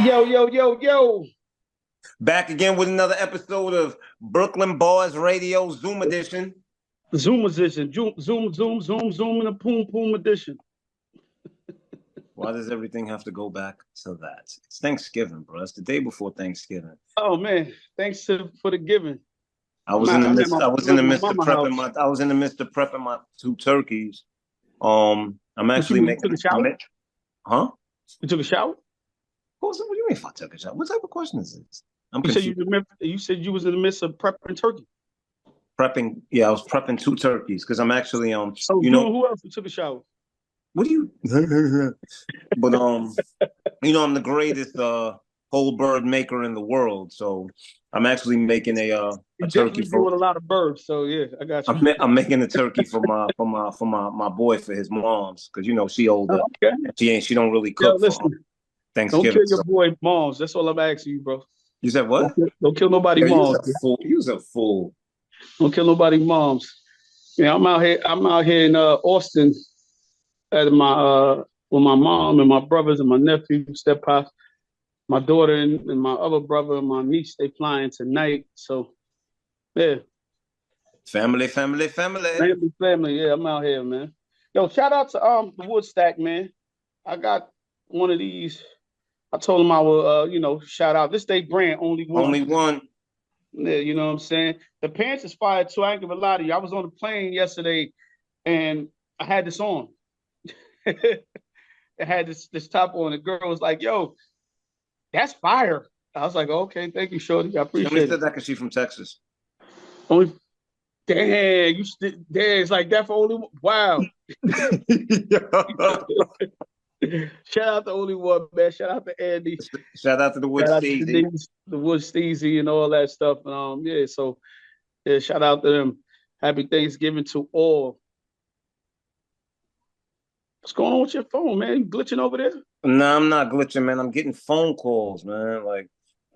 Yo, yo, yo, yo. Back again with another episode of Brooklyn Bars Radio Zoom edition. Zoom edition. Zoom, and a poom, poom edition. Why does everything have to go back to that? It's Thanksgiving, bro. It's the day before Thanksgiving. Oh man, thanks for the giving. I was in the midst. I was in the midst of prepping house. my. I was in the midst of prepping my two turkeys. I'm actually you making. took a shower? Huh? You took a shower? What do you mean if I took a shower? What type of question is this? I'm You said confused. you said you was in the midst of prepping turkey. Prepping. Yeah, I was prepping two turkeys because I'm actually So who else took a shower? What do you? But I'm the greatest whole bird maker in the world. So I'm actually making a turkey definitely for doing a lot of birds. So yeah, I got you. I'm making a turkey for my boy for his mom's because she older. Oh, okay. She don't really Yo, cook for listen. Don't Thanksgiving. kill your boy moms. That's all I'm asking you, bro. You said what? Don't kill nobody Yo, moms. You was a fool. Don't kill nobody moms. Yeah, I'm out here in Austin at my with my mom and my brothers and my nephew, step pops, my daughter and my other brother and my niece. They flying tonight. So yeah, Family. family. Yeah, I'm out here, man. Yo, shout out to the Woodstack, man. I got one of these. I told him I will shout out. This day brand only one. Only one. Yeah, you know what I'm saying? The pants is fire too. I ain't gonna lie to you. I was on the plane yesterday and I had this on. I had this top on. The girl was like, "Yo, that's fire." I was like, "Okay, thank you, shorty. I She only appreciate said it." that because she's from Texas. Only, damn, damn, it's like that for only one. Wow. Shout out to only one, man. Shout out to Andy. Shout out to the Wood Shout out to Steezy. the Wood Steezy and all that stuff. And yeah, so yeah, shout out to them. Happy Thanksgiving to all. What's going on with your phone, man? You glitching over there? No, I'm not glitching, man. I'm getting phone calls, man. Like,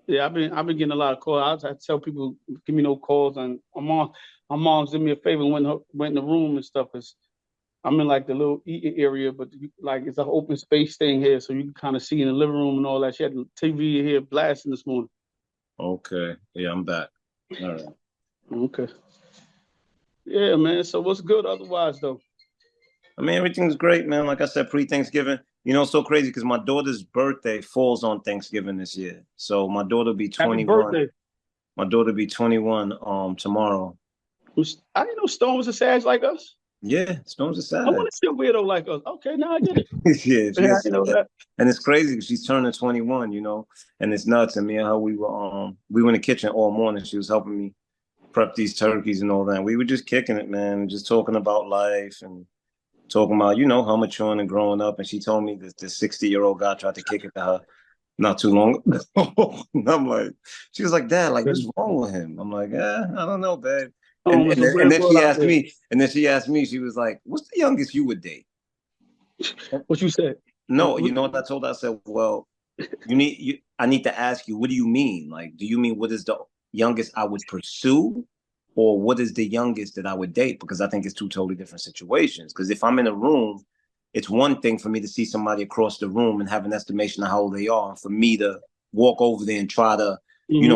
yeah, I've been getting a lot of calls. I tell people, give me no calls, and my mom's did me a favor and went in the room and stuff. Cause I'm in like the little eating area, but like it's an open space thing here, so you can kind of see in the living room and all that. She had the TV here blasting this morning. okay, yeah, I'm back. All right. Okay. Yeah, man. So what's good otherwise though? I mean, everything's great, man. Like I said, pre-Thanksgiving. It's so crazy because my daughter's birthday falls on Thanksgiving this year. So my daughter be Happy 21. birthday. My daughter be 21 tomorrow. I didn't know Stone was a Sag like us. Yeah, Stone's a I sad. want to see a weirdo like us. Okay, now I get it. Yeah, Yeah, I know that. And it's crazy because she's turning 21, and it's nuts. And me and her, we were in the kitchen all morning. She was helping me prep these turkeys and all that. And we were just kicking it, man, just talking about life and talking about, her maturing and growing up. And she told me that the 60-year-old guy tried to kick it to her not too long ago. And I'm like, she was like, Dad, like, what's wrong with him? I'm like, I don't know, babe. And then she asked me, she was like, what's the youngest you would date? What you said? No, you know what I told her? I said, well, I need to ask you, what do you mean? Like, do you mean what is the youngest I would pursue? Or what is the youngest that I would date? Because I think it's two totally different situations. Because if I'm in a room, it's one thing for me to see somebody across the room and have an estimation of how old they are, and for me to walk over there and try to,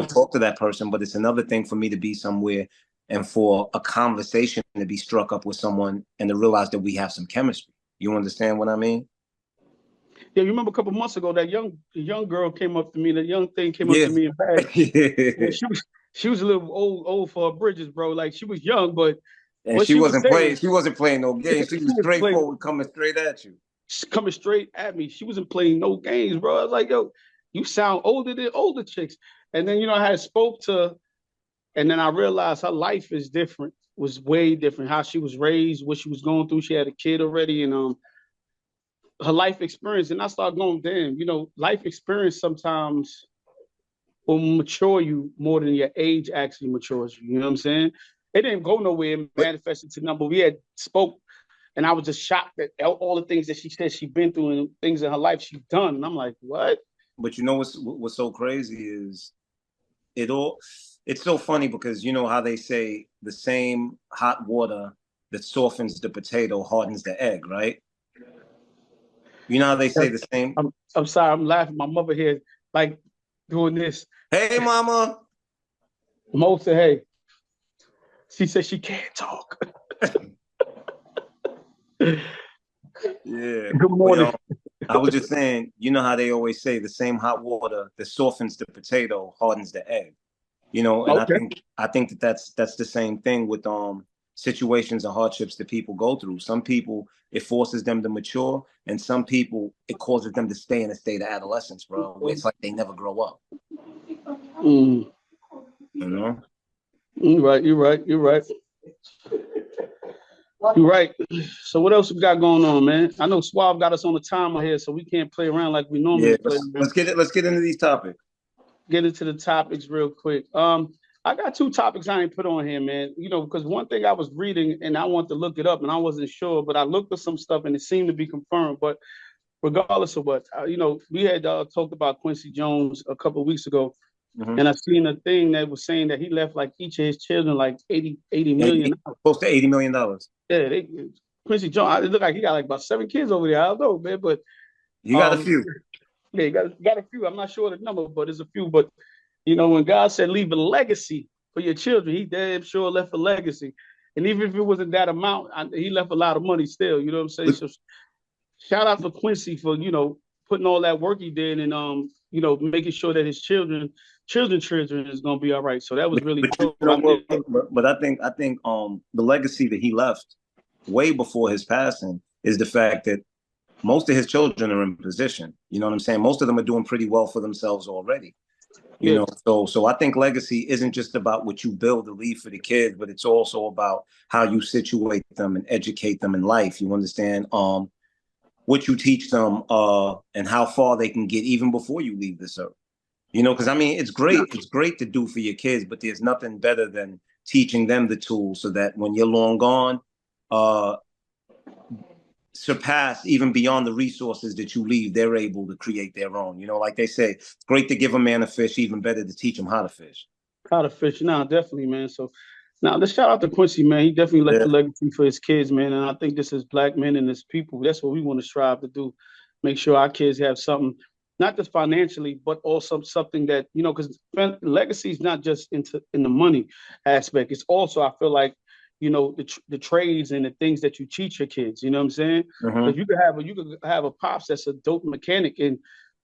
talk to that person. But it's another thing for me to be somewhere and for a conversation to be struck up with someone and to realize that we have some chemistry. You understand what I mean? Yeah, you remember a couple months ago that young girl came up to me. That young thing came up to me and back. Yeah, she was a little old for her bridges, bro. Like she was young, but and she wasn't playing. She wasn't playing no games. She was straightforward, coming straight at you. Coming straight at me. She wasn't playing no games, bro. I was like, yo, you sound older than older chicks. And then I had spoke to, and then I realized her life is different. Was way different. How she was raised, what she was going through. She had a kid already, and her life experience. And I started going, damn, life experience sometimes will mature you more than your age actually matures you. You know what I'm saying? It didn't go nowhere and manifested to number. We had spoke, and I was just shocked at all the things that she said she'd been through and things in her life she's done. And I'm like, what? But what's so crazy is it's so funny because you know how they say the same hot water that softens the potato hardens the egg, right? You know how they say the same. I'm sorry, I'm laughing. My mother here like doing this. Hey, mama. Mo said, "Hey," she said she can't talk. Yeah. Good Well, morning. I was just saying, you know how they always say the same hot water that softens the potato hardens the egg. And Okay. I think that that's the same thing with situations and hardships that people go through. Some people it forces them to mature, and some people it causes them to stay in a state of adolescence, bro. Where it's like they never grow up. Mm. You know. You're right. You're right. You're right. You're right. So what else we got going on, man? I know Suave got us on the timer here, so we can't play around like we Yeah. normally play. Let's get it. Let's get into these topics. Get into the topics real quick. I got two topics I ain't put on here, man. Because one thing I was reading and I wanted to look it up and I wasn't sure, but I looked at some stuff and it seemed to be confirmed. But regardless of what, we had talked about Quincy Jones a couple of weeks ago, and I seen a thing that was saying that he left like each of his children like 80 million. Close to $80 million. Yeah, Quincy Jones. It looked like he got like about 7 kids over there. I don't know, man, but You got a few. yeah, he got a few. I'm not sure the number, but there's a few. But when God said leave a legacy for your children, he damn sure left a legacy. And even if it wasn't that amount, he left a lot of money still. You know what I'm saying? So shout out to Quincy for, putting all that work he did and making sure that his children is gonna be all right. So that was really dope. But I think the legacy that he left way before his passing is the fact that most of his children are in position. You know what I'm saying? Most of them are doing pretty well for themselves already. So I think legacy isn't just about what you build to leave for the kids, but it's also about how you situate them and educate them in life. You understand? What you teach them, and how far they can get even before you leave this earth. Because it's great to do for your kids, but there's nothing better than teaching them the tools so that when you're long gone, surpass even beyond the resources that you leave, they're able to create their own. Like they say, it's great to give a man a fish, even better to teach him how to fish. How to fish now, definitely, man. So now let's shout out to Quincy, man. He definitely left a legacy for his kids, man. And I think this is black men and this people. That's what we want to strive to do. Make sure our kids have something, not just financially, but also something that, because legacy is not just in the money aspect. It's also, I feel like, the trades and the things that you teach your kids. You know what I'm saying? Because you could have a pops that's a dope mechanic and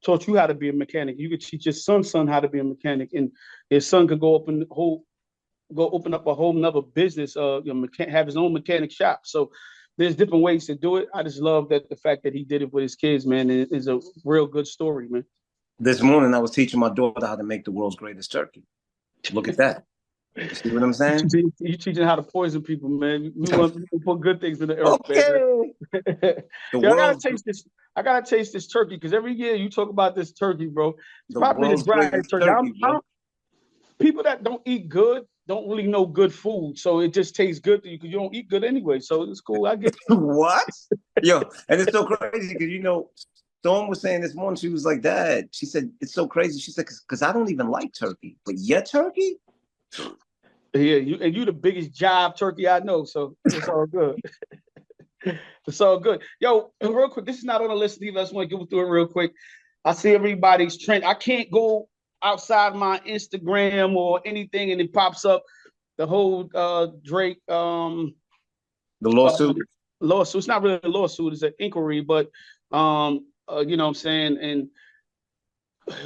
taught you how to be a mechanic. You could teach your son how to be a mechanic, and his son could go open up a whole nother business. Have his own mechanic shop. So there's different ways to do it. I just love that the fact that he did it with his kids, man. Is a real good story, man. This morning I was teaching my daughter how to make the world's greatest turkey. Look at that. You see what I'm saying? You teaching how to poison people, man. We want to put good things in the earth, okay. Man. I gotta taste this. I gotta taste this turkey because every year you talk about this turkey, bro. It's probably the driest turkey. People that don't eat good don't really know good food, so it just tastes good to you because you don't eat good anyway. So it's cool. I get what? Yo, and it's so crazy because Storm was saying this morning, she was like, Dad, she said, it's so crazy. She said, because I don't even like turkey, but your turkey? Yeah, you the biggest job turkey I know, so it's all good. It's all good. Yo, real quick, this is not on the list either. I just want to go through it real quick. I see everybody's trend. I can't go outside my Instagram or anything and it pops up the whole Drake the lawsuit. Lawsuit. It's not really a lawsuit, it's an inquiry, but you know what I'm saying, and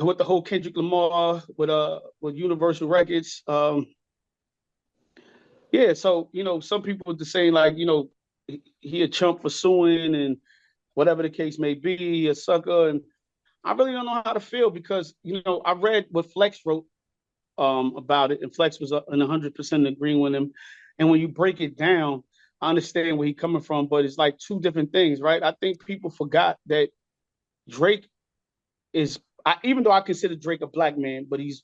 with the whole Kendrick Lamar with Universal Records. Yeah, so some people are just saying like, he a chump for suing and whatever the case may be, a sucker. And I really don't know how to feel because, I read what Flex wrote about it, and Flex was in 100% agreeing with him. And when you break it down, I understand where he's coming from, but it's like two different things, right? I think people forgot that Drake even though I consider Drake a black man, but he's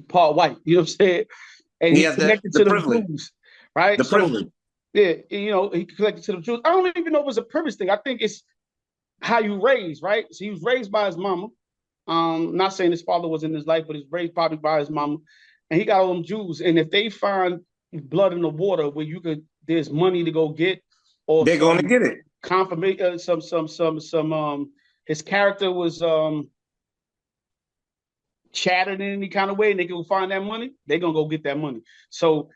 part white, you know what I'm saying? And he's connected to the Jews, right? The privilege. Yeah, he connected to the Jews. I don't even know if it's a privilege thing. I think it's how you raise, right? So he was raised by his mama. Not saying his father was in his life, but he's raised probably by his mama. And he got all them Jews. And if they find blood in the water where there's money to go get, or they're going to get it. Confirmation, his character was chatted in any kind of way and they can find that money, they're gonna go get that money. So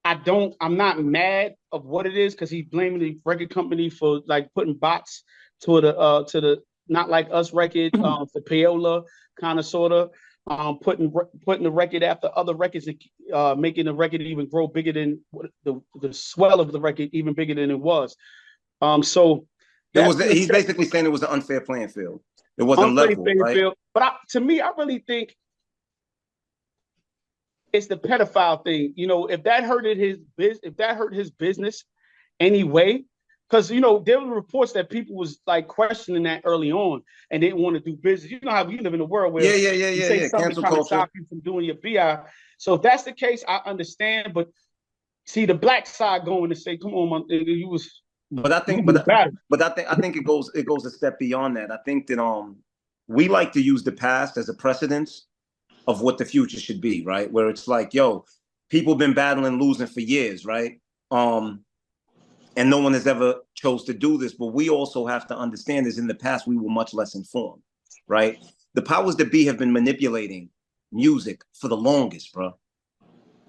I'm not mad of what it is because he's blaming the record company for like putting bots to the Not Like Us record for payola kind of sort of putting the record after other records and making the record even grow bigger than the swell of the record even bigger than it was. So he's basically saying it was an unfair playing field. It wasn't unfair level, right? field. But to me, I really think it's the pedophile thing. You know, if that hurt his business anyway, because there were reports that people was like questioning that early on and they didn't want to do business. You know how we live in a world where you say something cancel trying culture. to stop you from doing your BI. So if that's the case, I understand. But see the black side going to say, "Come on, man, you was." But I think it goes a step beyond that. I think that we like to use the past as a precedence of what the future should be, right? Where it's like, yo, people been battling losing for years, right? And no one has ever chose to do this. But we also have to understand is in the past, we were much less informed, right? The powers that be have been manipulating music for the longest, bro,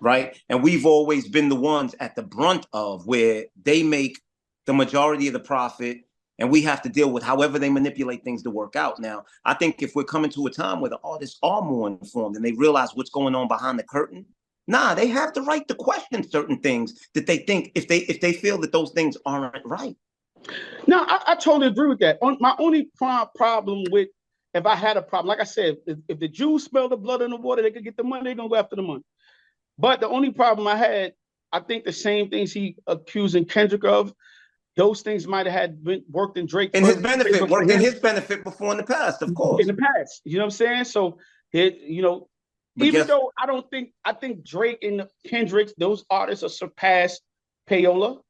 right? And we've always been the ones at the brunt of where they make the majority of the profit and we have to deal with however they manipulate things to work out. Now, I think if we're coming to a time where the artists are more informed and they realize what's going on behind the curtain, they have the right to question certain things that they think if they feel that those things aren't right. No, I totally agree with that. My only problem with, if I had a problem, like I said, if the Jews smell the blood in the water, they could get the money, they're going to go after the money. But the only problem I had, I think the same things he accusing Kendrick of, those things might have been worked in Drake. In his benefit, worked in his benefit before in the past, of course. In the past, you know what I'm saying? So, even though I think Drake and Kendrick, those artists are surpassed payola,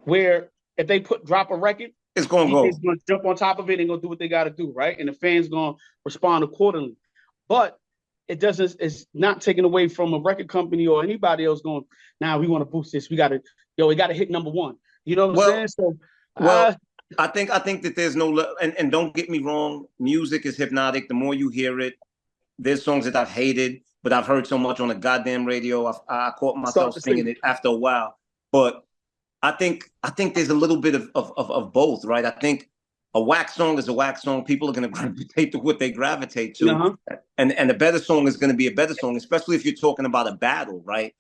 where if they drop a record, it's going to go. It's going to jump on top of it and going to do what they got to do, right? And the fans going to respond accordingly. But it's not taken away from a record company or anybody else going, we want to boost this. We got to hit number one. You know what I'm saying? So, I think that there's no, and don't get me wrong, music is hypnotic. The more you hear it, there's songs that I've hated, but I've heard so much on the goddamn radio. I caught myself singing it after a while. But I think there's a little bit of both, right? I think a whack song is a whack song. People are going to gravitate to what they gravitate to. Uh-huh. And a better song is going to be a better song, especially if you're talking about a battle, right?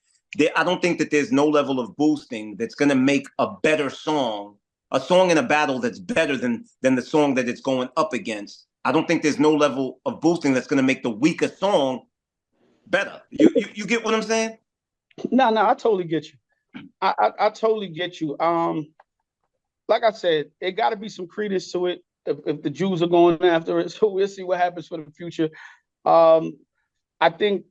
I don't think that there's no level of boosting that's going to make a better song, a song in a battle that's better than the song that it's going up against. I don't think there's no level of boosting that's going to make the weaker song better. You get what I'm saying? No, I totally get you. I totally get you. Like I said, it got to be some credence to it if the Jews are going after it. So we'll see what happens for the future. I think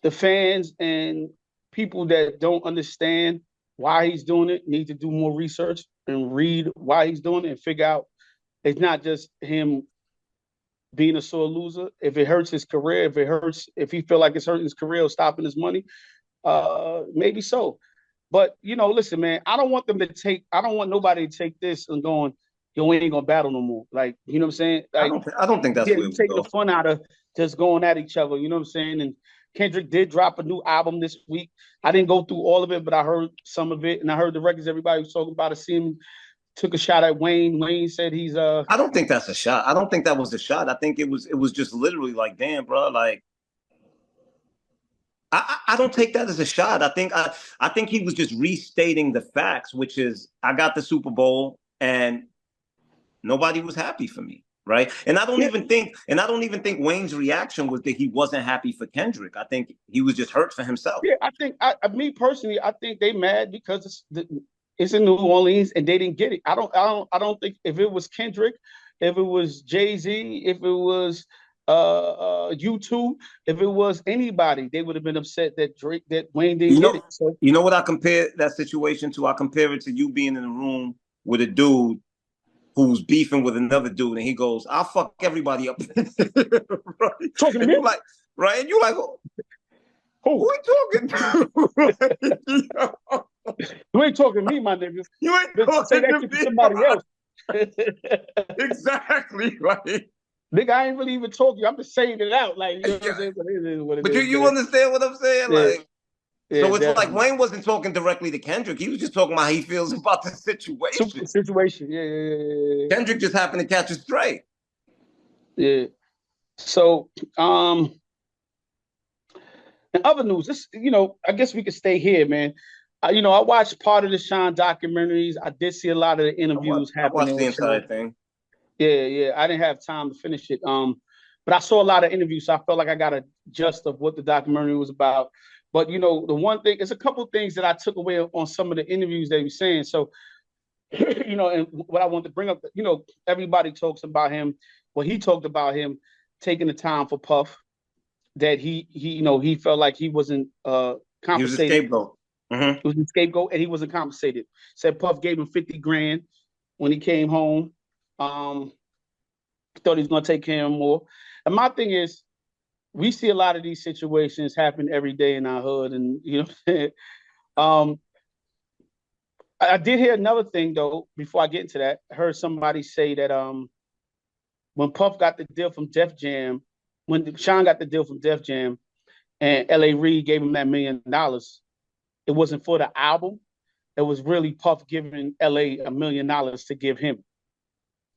the fans and people that don't understand why he's doing it need to do more research and read why he's doing it and figure out it's not just him being a sore loser. If it hurts his career, if he feel like it's hurting his career or stopping his money, maybe so. But listen, man, I don't want nobody to take this and going, yo, we ain't gonna battle no more. Like, you know what I'm saying? Like, I don't think that's you take the fun out of just going at each other, you know what I'm saying? And Kendrick did drop a new album this week. I didn't go through all of it, but I heard some of it, and I heard the records everybody was talking about. It seemed took a shot at Wayne. Wayne said he's I don't think that's a shot. I don't think that was a shot. I think it was just literally like, damn, bro, like I don't take that as a shot. I think he was just restating the facts, which is I got the Super Bowl and nobody was happy for me. Right. And I don't even think Wayne's reaction was that he wasn't happy for Kendrick. I think he was just hurt for himself. Yeah, I think me personally, I think they mad because it's in New Orleans and they didn't get it. I don't think if it was Kendrick, if it was Jay-Z, if it was U2, if it was anybody, they would have been upset that Wayne didn't get it. So, you know what I compare that situation to? I compare it to you being in a room with a dude who's beefing with another dude, and he goes, "I'll fuck everybody up." Right? Talking to me, like, right? And you like, who are you talking to? You ain't talking to me, my nigga. You ain't talking to me. Somebody else. Exactly, right? Nigga, I ain't really even talking. I'm just saying it out. Like, you know what I'm Yeah. saying? But it is what it But is, you man. understand what I'm saying? Yeah, Like, yeah, so it's like definitely. Wayne wasn't talking directly to Kendrick. He was just talking about how he feels about the situation. Situation. Yeah, yeah, yeah, Kendrick just happened to catch a stray. yeah. Yeah. So, in other news, this, I guess we could stay here, man. I watched part of the Sean documentaries. I did see a lot of the interviews I watched happening the with entire Sean. thing. Yeah, yeah. I didn't have time to finish it. But I saw a lot of interviews, so I felt like I got a gist of what the documentary was about. But the one thing, it's a couple of things that I took away on some of the interviews they were saying. So, and what I want to bring up, everybody talks about him. Well, he talked about him taking the time for Puff, that he felt like he wasn't He was a compensated. scapegoat. Mm-hmm. He was a scapegoat, and he wasn't compensated. Said Puff gave him 50 grand when he came home. Thought he was going to take care of him more. And my thing is, we see a lot of these situations happen every day in our hood, and um, I did hear another thing though. Before I get into that, I heard somebody say that when Puff got the deal from Def Jam, when Sean got the deal from Def Jam, and L.A. Reid gave him that $1 million, it wasn't for the album. It was really Puff giving L.A. $1 million to give him.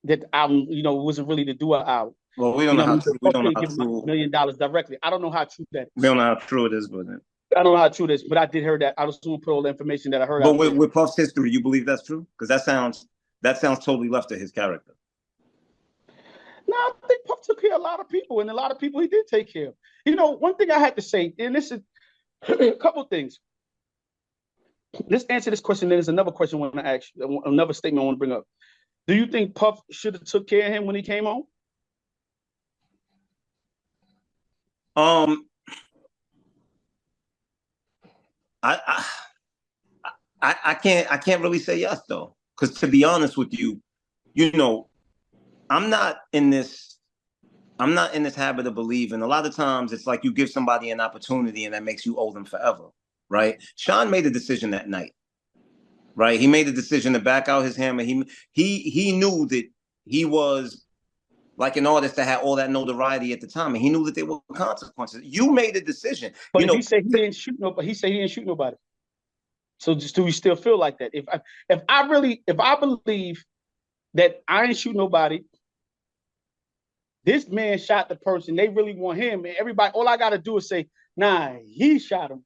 That album, wasn't really to do an album. Well, we don't know how true. We Puff don't know didn't how give him true. $1 million directly. I don't know how true that We is. don't know how true it is, but I don't know how true it is, but I did hear that. I just want to put all the information that I heard but out there. with Puff's history, you believe that's true? Because that sounds totally left to his character. No, I think Puff took care of a lot of people, and a lot of people he did take care of. One thing I had to say, and this is a couple of things. Let's answer this question. Then there's another question I want to ask you, another statement I want to bring up. Do you think Puff should have took care of him when he came home? Um, I can't really say yes though, because to be honest with you, I'm not in this habit of believing. A lot of times it's like you give somebody an opportunity and that makes you owe them forever, right? Sean made a decision that night, right? He made a decision to back out his hammer. He knew that he was like an artist that had all that notoriety at the time, and he knew that there were consequences. You made a decision. But if he said he didn't shoot nobody, he said he didn't shoot nobody. So do we still feel like that? If I believe that I ain't shoot nobody, this man shot the person, they really want him, and everybody, all I gotta do is say, nah, he shot him.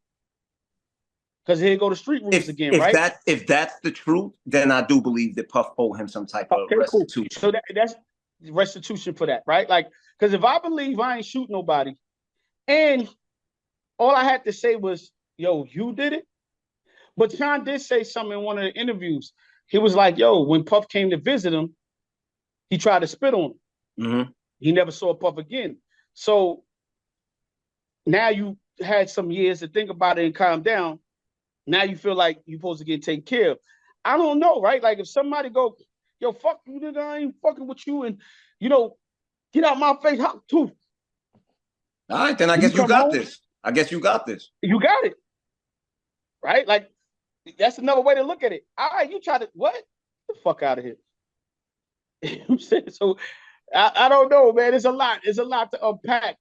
Because he'll go to street rules again, right? If that's the truth, then I do believe that Puff owed him some type of restitution. Cool. So that's restitution for that, right? Like, because if I believe I ain't shoot nobody, and all I had to say was, yo, you did it. But Sean did say something in one of the interviews. He was like, yo, when Puff came to visit him, he tried to spit on him. Mm-hmm. He never saw Puff again. So now you had some years to think about it and calm down. Now you feel like you're supposed to get taken care of. I don't know, right? Like if somebody go, yo, fuck you, nigga, I ain't fucking with you, and get out my face, hot tooth. All right, then I guess you got this. I guess you got this. You got it, right? Like that's another way to look at it. All right, you try to what? Get the fuck out of here. You know what I'm saying? So I don't know, man. It's a lot. It's a lot to unpack.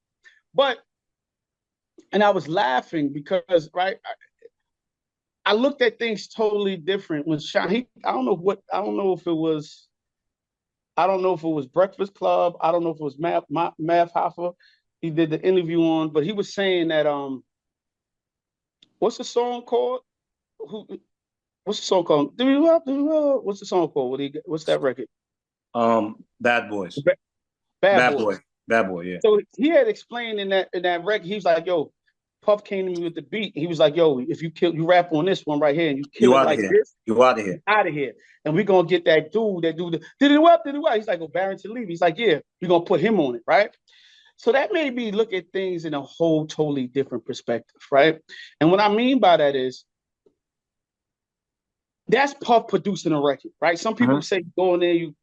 And I was laughing because, right, I looked at things totally different when Sean. I don't know if it was Breakfast Club. I don't know if it was Math Hoffa. He did the interview on, but he was saying that what's the song called? What's the song called? What's the song called? What's that record? Bad Boys. Bad Boy. Bad Boy, yeah. So he had explained in that record, he was like, yo, Puff came to me with the beat. He was like, yo, if you rap on this one right here and you kill it like this, you out of here. Out of here. And we're gonna get that dude that do the did it what? He's like, oh, Barrington Levy. He's like, yeah, we're gonna put him on it, right? So that made me look at things in a whole totally different perspective, right? And what I mean by that is that's Puff producing a record, right? Some people say go in there, you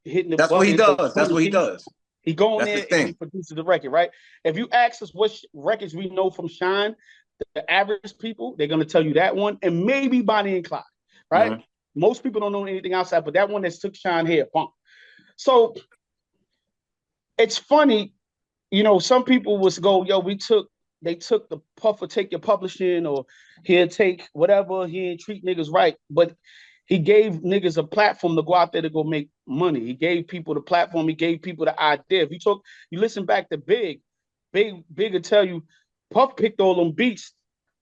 hitting the That's what he does. That's what he does. He go in there and he produces the record, right? If you ask us what records we know from Shine, the average people, they're gonna tell you that one and maybe Bonnie and Clyde, right? Most people don't know anything outside, but that one that took Shine here, punk. So it's funny, you know, some people was go, yo, they took the Puff will take your publishing or he'll take whatever, he ain't treat niggas right. But he gave niggas a platform to go out there to go make money. He gave people the platform, he gave people the idea. If you listen back to Big will tell you, Puff picked all them beats,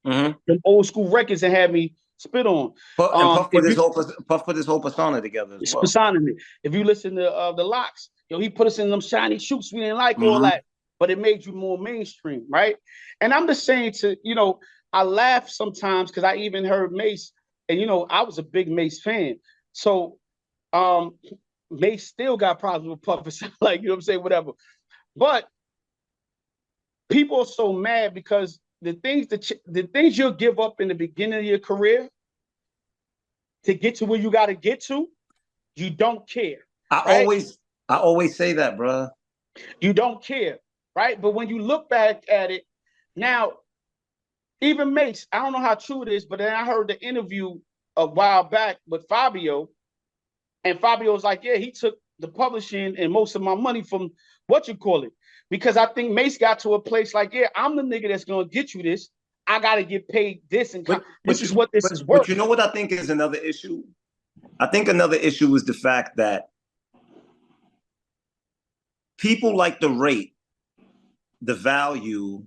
them old school records and had me spit on. And Puff put If his you whole persona together as well. Personally, if you listen to the Locks, yo, he put us in them shiny shoots. We didn't like all that, but it made you more mainstream, right? And I'm just saying to, you know, I laugh sometimes because I even heard Mace, and you know, I was a big Mace fan. So um Mace still got problems with Puff. Like, you know what I'm saying, whatever. But people are so mad because the things you'll give up in the beginning of your career to get to where you got to get to, you don't care. I Right? always say that, bro. You don't care, right? But when you look back at it now, even Mace, I don't know how true it is, but then I heard the interview a while back with Fabio, and Fabio's like, yeah, he took the publishing and most of my money from what you call it. Because I think Mace got to a place like, yeah, I'm the nigga that's gonna get you this. I gotta get paid this, and this is what this is worth. But you know what I think is another issue? I think another issue is the fact that people like to rate the value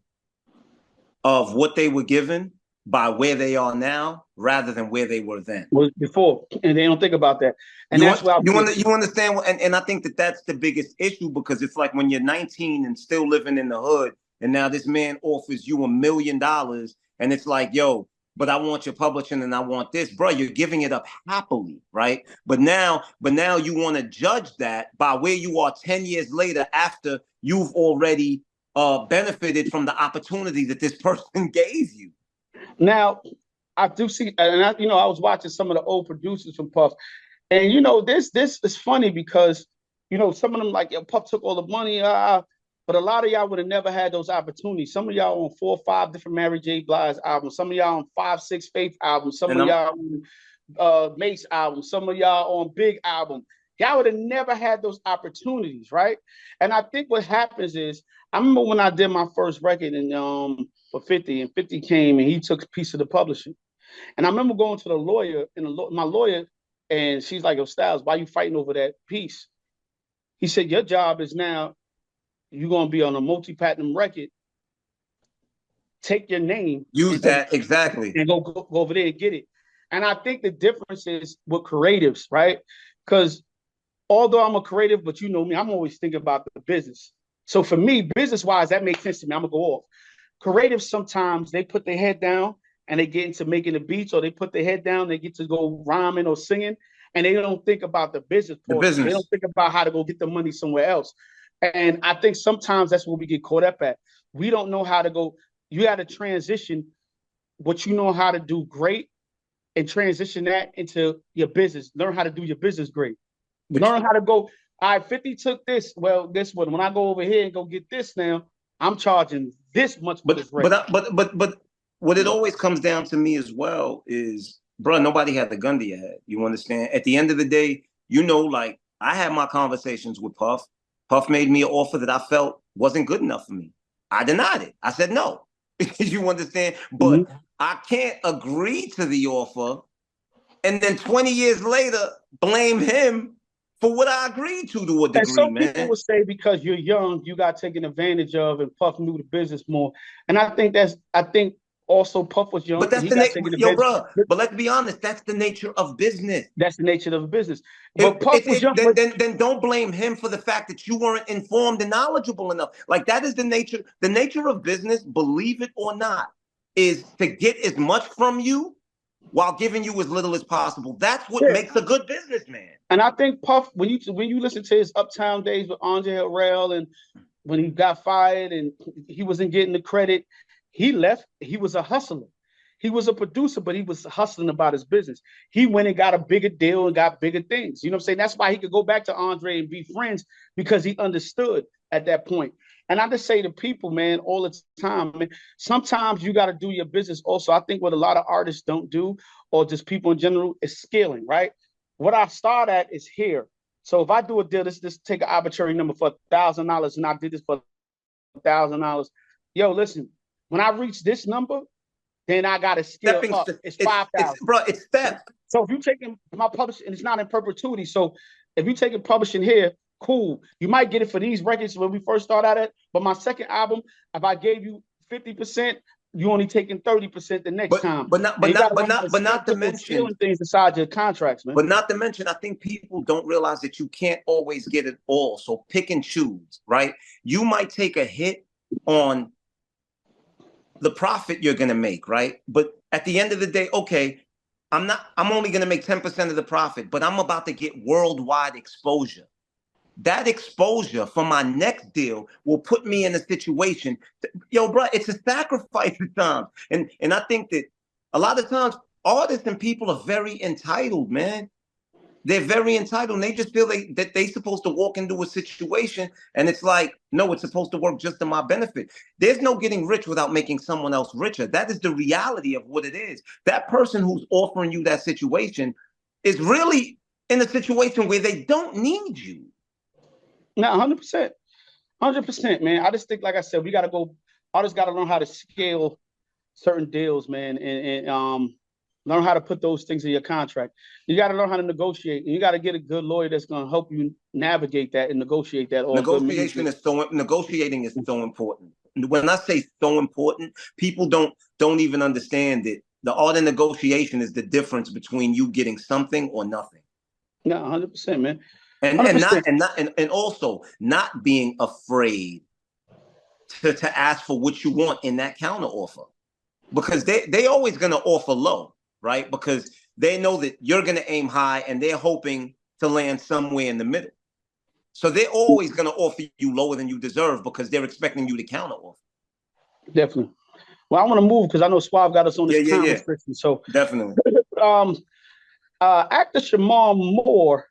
of what they were given by where they are now rather than where they were then. Was before, and they don't think about that. And you understand, and I think that that's the biggest issue, because it's like when you're 19 and still living in the hood, and now this man offers you $1 million, and it's like, yo, but I want your publishing and I want this, bro. You're giving it up happily, right? But now you want to judge that by where you are 10 years later after you've already benefited from the opportunity that this person gave you. Now, I do see, and I was watching some of the old producers from Puff, and you know, this is funny because, you know, some of them like, yo, Puff took all the money, but a lot of y'all would have never had those opportunities. Some of y'all on 4 or 5 different Mary J. Blige albums. Some of y'all on 5, 6 Faith albums. Some of y'all on Mace albums. Some of y'all on Big album. Y'all would have never had those opportunities, right? And I think what happens is, I remember when I did my first record for 50, and 50 came and he took a piece of the publishing. And I remember going to the lawyer, and my lawyer, and she's like, yo, Styles, why are you fighting over that piece? He said, your job is now, you're going to be on a multi-platinum record. Take your name. Use that, exactly. And go over there and get it. And I think the difference is with creatives, right? Because although I'm a creative, but you know me, I'm always thinking about the business. So for me, business-wise, that makes sense to me. I'm going to go off. Creatives, sometimes they put their head down and they get into making the beats, or they put their head down, they get to go rhyming or singing, and they don't think about the business portion. They don't think about how to go get the money somewhere else. And I think sometimes that's where we get caught up at. We don't know how to go. You got to transition what you know how to do great and transition that into your business. Learn how to do your business great. Learn how to go, all right, 50 took this. Well, this one, when I go over here and go get this now, I'm charging this much for this rate. But what it always comes down to me as well is, bro, nobody had the gun to your head. You understand? At the end of the day, you know, like, I had my conversations with Puff. Puff made me an offer that I felt wasn't good enough for me. I denied it. I said no. You understand? But I can't agree to the offer and then 20 years later blame him for what I agreed to a degree, and some man. People would say because you're young, you got taken advantage of, and Puff knew the business more. And I think also Puff was young. But that's bro. But let's be honest, that's the nature of business. That's the nature of business. But Puff was young. Then don't blame him for the fact that you weren't informed and knowledgeable enough. Like, that is the nature. The nature of business, believe it or not, is to get as much from you while giving you as little as possible. That's what makes a good businessman. And I think Puff, when you listen to his Uptown days with Andre Harrell, and when he got fired and he wasn't getting the credit, he left. He was a hustler. He was a producer, but he was hustling about his business. He went and got a bigger deal and got bigger things. You know what I'm saying? That's why he could go back to Andre and be friends, because he understood at that point. And I just say to people, man, all the time, man, sometimes you got to do your business also. I think what a lot of artists don't do, or just people in general, is scaling, right? What I start at is here. So if I do a deal, let's take an arbitrary number for $1,000, and I did this for $1,000. Yo, listen, when I reach this number, then I got to scale Stepping, up. It's 5,000. bro, it's step. So if you taking my publishing, and it's not in perpetuity. So if you taking publishing here, cool. You might get it for these records when we first start out at. But my second album, if I gave you 50%, you only taking 30% the next time. But not to mention things inside your contracts, man. But not to mention, I think people don't realize that you can't always get it all. So pick and choose, right? You might take a hit on the profit you're gonna make, right? But at the end of the day, okay, I'm only gonna make 10% of the profit, but I'm about to get worldwide exposure. That exposure for my next deal will put me in a situation. Yo, bro, it's a sacrifice at times. And I think that a lot of times artists and people are very entitled, man. They're very entitled, and they just feel that they're supposed to walk into a situation, and it's like, no, it's supposed to work just to my benefit. There's no getting rich without making someone else richer. That is the reality of what it is. That person who's offering you that situation is really in a situation where they don't need you. No, 100%. 100%, man. I just think, like I said, we got to go. Artists got to learn how to scale certain deals, man, and learn how to put those things in your contract. You got to learn how to negotiate, and you got to get a good lawyer that's going to help you navigate that and negotiate that. Negotiating is so important. When I say so important, people don't even understand that the art of negotiation is the difference between you getting something or nothing. Yeah, 100%, man. And also not being afraid to ask for what you want in that counter offer, because they always going to offer low, right? Because they know that you're going to aim high, and they're hoping to land somewhere in the middle. So they're always going to offer you lower than you deserve because they're expecting you to counter offer. Definitely. Well, I want to move because I know Suave got us on this time restriction. So definitely. Actor Shamar Moore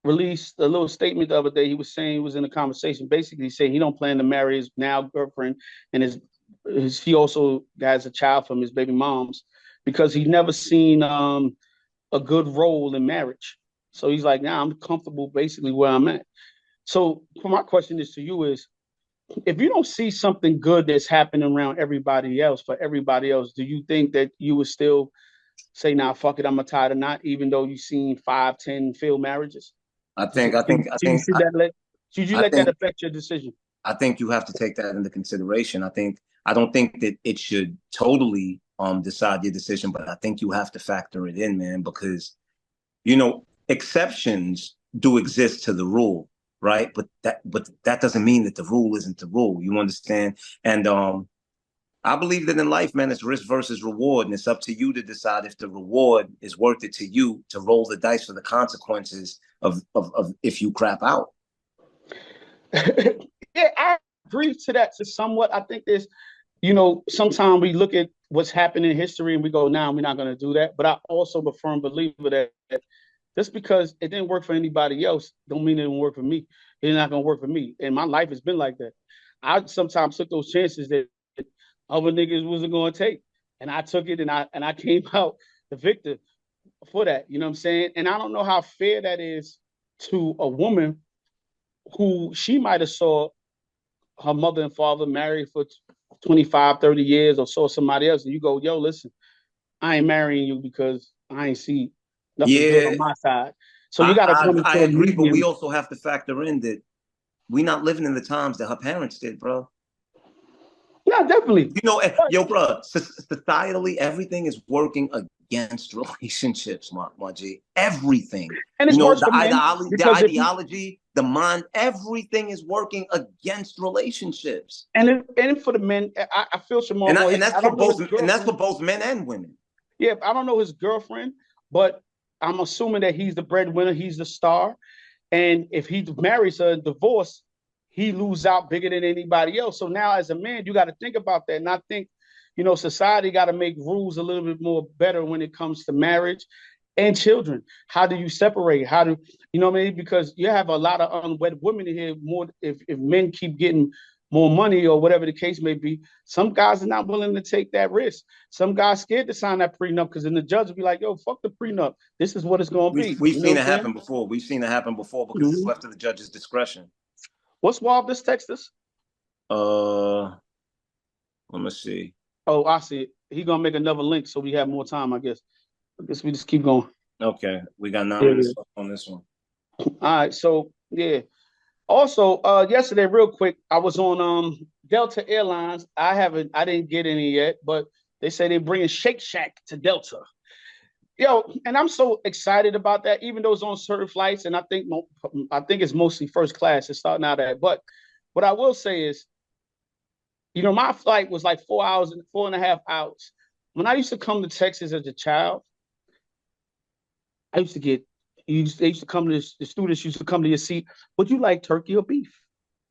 released a little statement the other day. He was saying, he was in a conversation, basically saying he don't plan to marry his now girlfriend, and he also has a child from his baby mom's, because he never seen a good role in marriage. So he's like, nah, I'm comfortable basically where I'm at. So my question is to you is, if you don't see something good that's happening around everybody else, for everybody else, do you think that you would still say, nah, fuck it, I'm gonna tie the knot, even though you've seen 5, 10 failed marriages? Should you let that affect your decision? I think you have to take that into consideration. I don't think that it should totally decide your decision, but I think you have to factor it in, man, because exceptions do exist to the rule, right? But that doesn't mean that the rule isn't the rule. You understand? And I believe that in life, man, it's risk versus reward, and it's up to you to decide if the reward is worth it to you to roll the dice for the consequences of if you crap out. Yeah, I agree to that to somewhat. I think there's, sometimes we look at what's happened in history and we go, nah, we're not going to do that. But I also am a firm believer that just because it didn't work for anybody else don't mean it didn't work for me. It's not going to work for me. And my life has been like that. I sometimes took those chances that other niggas wasn't going to take. And I took it, and I came out the victor for that. You know what I'm saying? And I don't know how fair that is to a woman who she might have saw her mother and father married for 25, 30 years, or saw somebody else, and you go, yo, listen, I ain't marrying you because I ain't see nothing good on my side. So you got to come into I agree, but we also have to factor in that we're not living in the times that her parents did, bro. Yeah, definitely. Yo, bro, societally, everything is working against relationships, my G. Everything. And it's worse the ideology, the mind, everything is working against relationships. And for the men, I feel Shamar. And that's for both men and women. Yeah, I don't know his girlfriend, but I'm assuming that he's the breadwinner, he's the star. And if he marries her, divorce, he loses out bigger than anybody else. So now as a man, you got to think about that. And I think, society got to make rules a little bit more better when it comes to marriage and children. How do you separate? How do, you know what I mean? Because you have a lot of unwed women in here more if men keep getting more money or whatever the case may be. Some guys are not willing to take that risk. Some guys scared to sign that prenup because then the judge will be like, yo, fuck the prenup. This is what it's going to be. We've You know seen what it I'm saying? happen before. We've seen it happen before because it's Mm-hmm. left to the judge's discretion. What's Wild this Texas? Let me see. Oh, I see it. He going to make another link so we have more time, I guess. I guess we just keep going. Okay, we got 9 Yeah, minutes yeah. left on this one. All right. So, yeah. Also, yesterday, real quick, I was on Delta Airlines. I didn't get any yet, but they say they're bringing Shake Shack to Delta. Yo, and I'm so excited about that, even though it's on certain flights, and I think it's mostly first class. It's starting out at. But what I will say is, my flight was like 4 hours and 4.5 hours. When I used to come to Texas as a child, I used to get they used to come to the students used to come to your seat. Would you like turkey or beef?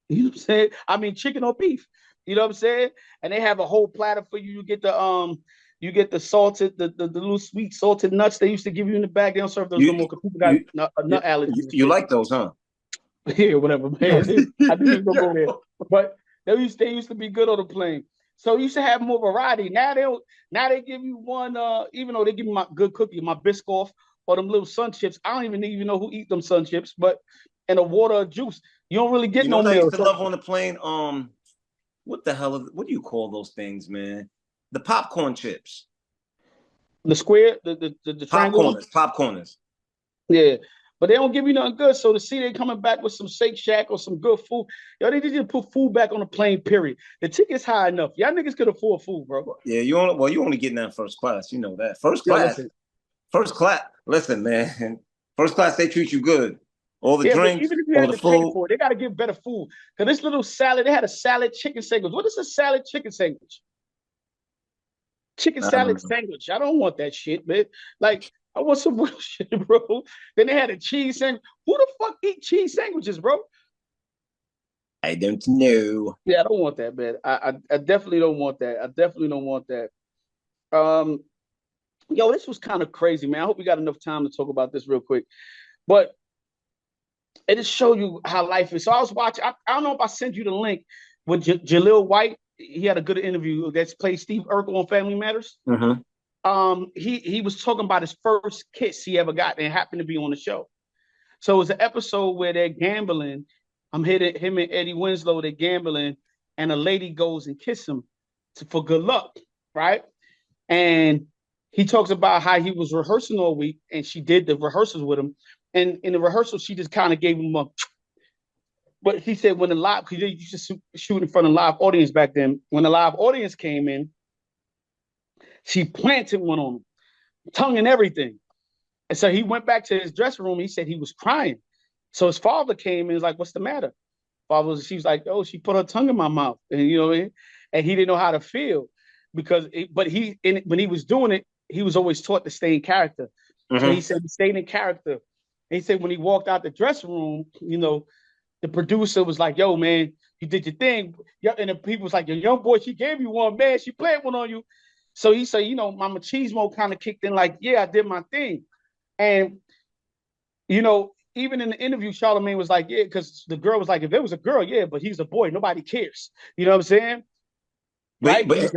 You know what I'm saying? I mean, chicken or beef. You know what I'm saying? And they have a whole platter for you. You get the salted, the little sweet salted nuts they used to give you in the bag. They don't serve those no You more because people got you nut allergies and you shit. like those, huh? Yeah, whatever, man. I didn't even go there. But they used to be good on the plane. So you should have more variety. Now they give you one, even though they give me my good cookie, my Biscoff or them little sun chips. I don't even know who eat them sun chips, but and a water or juice. You don't really get You know no what I used meal. to So love on the plane? What the hell what do you call those things, man? The popcorn chips. the square, the triangle one. Popcorners. Yeah. But they don't give you nothing good. So to see they coming back with some Shake Shack or some good food, yo, they just put food back on the plane, period. The ticket's high enough. Y'all niggas could afford food, bro. Yeah, you only getting that first class. You know that. Yo, listen. First class. Listen, man. First class, they treat you good. All the Yeah, but drinks, even if you all had the to pay food. for it, they got to give better food. Because this little salad, they had a salad chicken sandwich. What is a salad chicken sandwich? Chicken I don't salad know. sandwich. I don't want that shit, man. Like, I want some real shit, bro. Then they had a cheese sandwich. Who the fuck eat cheese sandwiches, bro? I don't know. Yeah, I don't want that, man. I definitely don't want that. I definitely don't want that. Um, Yo, this was kind of crazy, man. I hope we got enough time to talk about this real quick. But it just show you how life is. So I was watching. I don't know if I sent you the link with Jaleel White. He had a good interview that's played Steve Urkel on Family Matters. Mm-hmm. He was talking about his first kiss he ever got, and it happened to be on the show. So it was an episode where they're gambling. I'm hitting him and Eddie Winslow. They're gambling, and a lady goes and kisses him for good luck, right? And he talks about how he was rehearsing all week, and she did the rehearsals with him. And in the rehearsal, she just kind of gave him a. But he said when the live, because they used to shoot in front of live audience back then. When the live audience came in, she planted one on him, tongue and everything. And so he went back to his dressing room. He said he was crying. So his father came in and was like, "What's the matter?" She was like, "Oh, she put her tongue in my mouth," and and he didn't know how to feel when he was doing it, he was always taught to stay in character. So he Mm-hmm. said he stayed in character. And he said when he walked out the dressing room, the producer was like, "Yo, man, you did your thing." Yeah, and the people was like, "Your young boy, she gave you one, man. She played one on you." So he said, my machismo kind of kicked in, like, "Yeah, I did my thing." And even in the interview, Charlamagne was like, "Yeah," because the girl was like, "If it was a girl, yeah, but he's a boy, nobody cares." You know what I'm saying? Right? But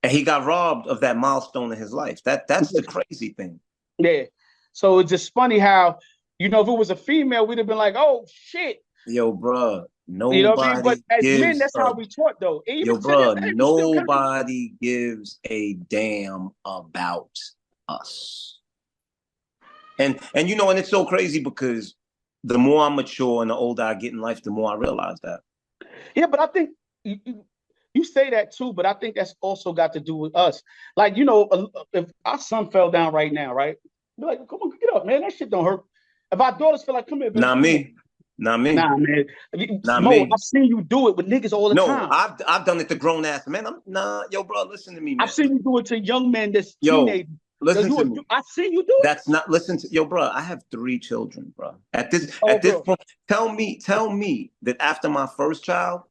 and he got robbed of that milestone in his life. That's the crazy thing. Yeah. So it's just funny how, if it was a female, we'd have been like, "Oh shit." Yo, bruh, You know what I mean? But nobody as men, gives that's how we taught, though. And yo, even to this bruh, day, we still kind of. nobody gives a damn about us. And and it's so crazy because the more I mature and the older I get in life, the more I realize that. Yeah, but I think you say that too, but I think that's also got to do with us. Like, if our son fell down right now, right? Be like, "Come on, get up, man. That shit don't hurt." If our daughters feel like, "Come here, baby, Not come on." me. Not me. Nah, man. Not Mo, me. I've seen you do it with niggas all the No, time. I've done it to grown ass man. Yo, bro, listen to me, I've man. seen you do it to young men that's Yo, teenagers. listen to me. I've seen you do it. That's not listen to yo, bro. I have 3 children, bro. At Oh, this bro. point, tell me that after my first child,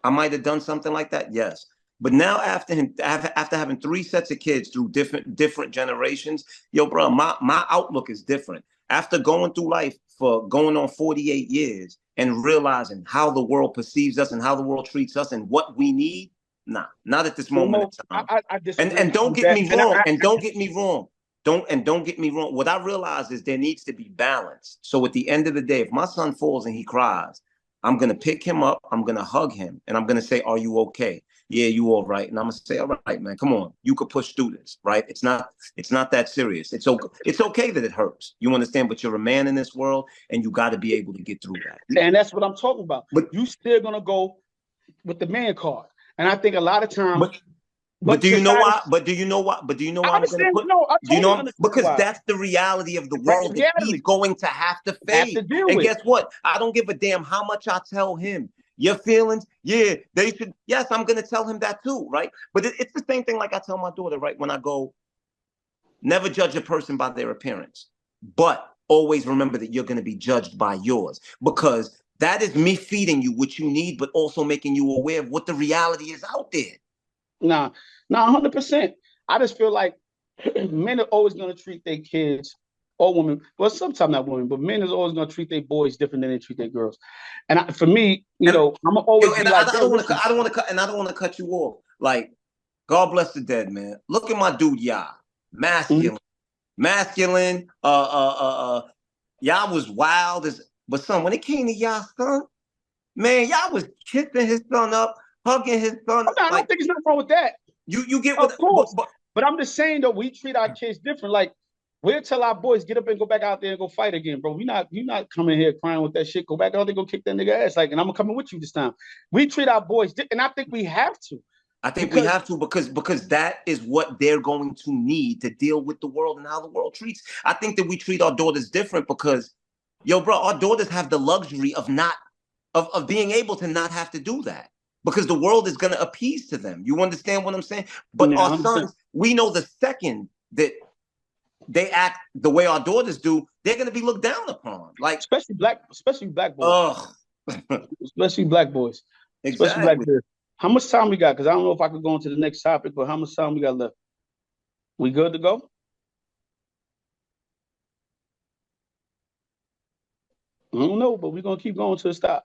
I might have done something like that. Yes, but now after having 3 sets of kids through different generations, yo, bro, my outlook is different. After going through life for going on 48 years, and realizing how the world perceives us and how the world treats us and what we need, nah, not at this moment in time. I disagree And with don't get that. me wrong. And don't get me wrong. Don't get me wrong. What I realize is there needs to be balance. So at the end of the day, if my son falls and he cries, I'm gonna pick him up, I'm gonna hug him, and I'm gonna say, "Are you okay? Yeah, you all right?" And I'm gonna say, "All right, man, come on. You could push through this, right? It's not that serious. It's okay that it hurts. You understand, but you're a man in this world, and you got to be able to get through that." And that's what I'm talking about. But you still gonna go with the man card. And I think a lot of times, but do you know why? But do you know why? But do you know I why I'm gonna understand. put? No, I Do you totally know? understand Because why. that's the reality of the Right, world that reality. he's going to have to Have face. to deal And with. guess what? I don't give a damn how much I tell him. Your feelings, yeah, they should. Yes, I'm gonna tell him that too, right? But it's the same thing like I tell my daughter, right? When I go, never judge a person by their appearance, but always remember that you're gonna be judged by yours, because that is me feeding you what you need, but also making you aware of what the reality is out there. Nah, 100%. I just feel like men are always going to treat their kids or women, well, sometimes not women, but men is always going to treat their boys different than they treat their girls. And for me, I'm gonna always be like, I don't want to cut you off. Like, God bless the dead, man. Look at my dude, y'all. Masculine, masculine. Y'all was wild as, but son, when it came to y'all son, man, y'all was kissing his son up, hugging his son. I don't think there's nothing wrong with that. You get what? Of course, but I'm just saying though, we treat our kids different. Like, we'll tell our boys, get up and go back out there and go fight again, bro. You're not coming here crying with that shit. Go back out there, go kick that nigga ass. Like, and I'm coming with you this time. We treat our boys, and I think we have to. I think we have to, because that is what they're going to need to deal with the world and how the world treats. I think that we treat our daughters different because, yo, bro, our daughters have the luxury of being able to not have to do that, because the world is going to appease to them. You understand what I'm saying? But Yeah, our sons, we know the second that they act the way our daughters do, they're going to be looked down upon. Like, especially black boys. Especially black boys. Exactly. Especially black boys. How much time we got? Because I don't know if I could go into the next topic, but how much time we got left? We good to go? I don't know, but we're gonna keep going to the stop.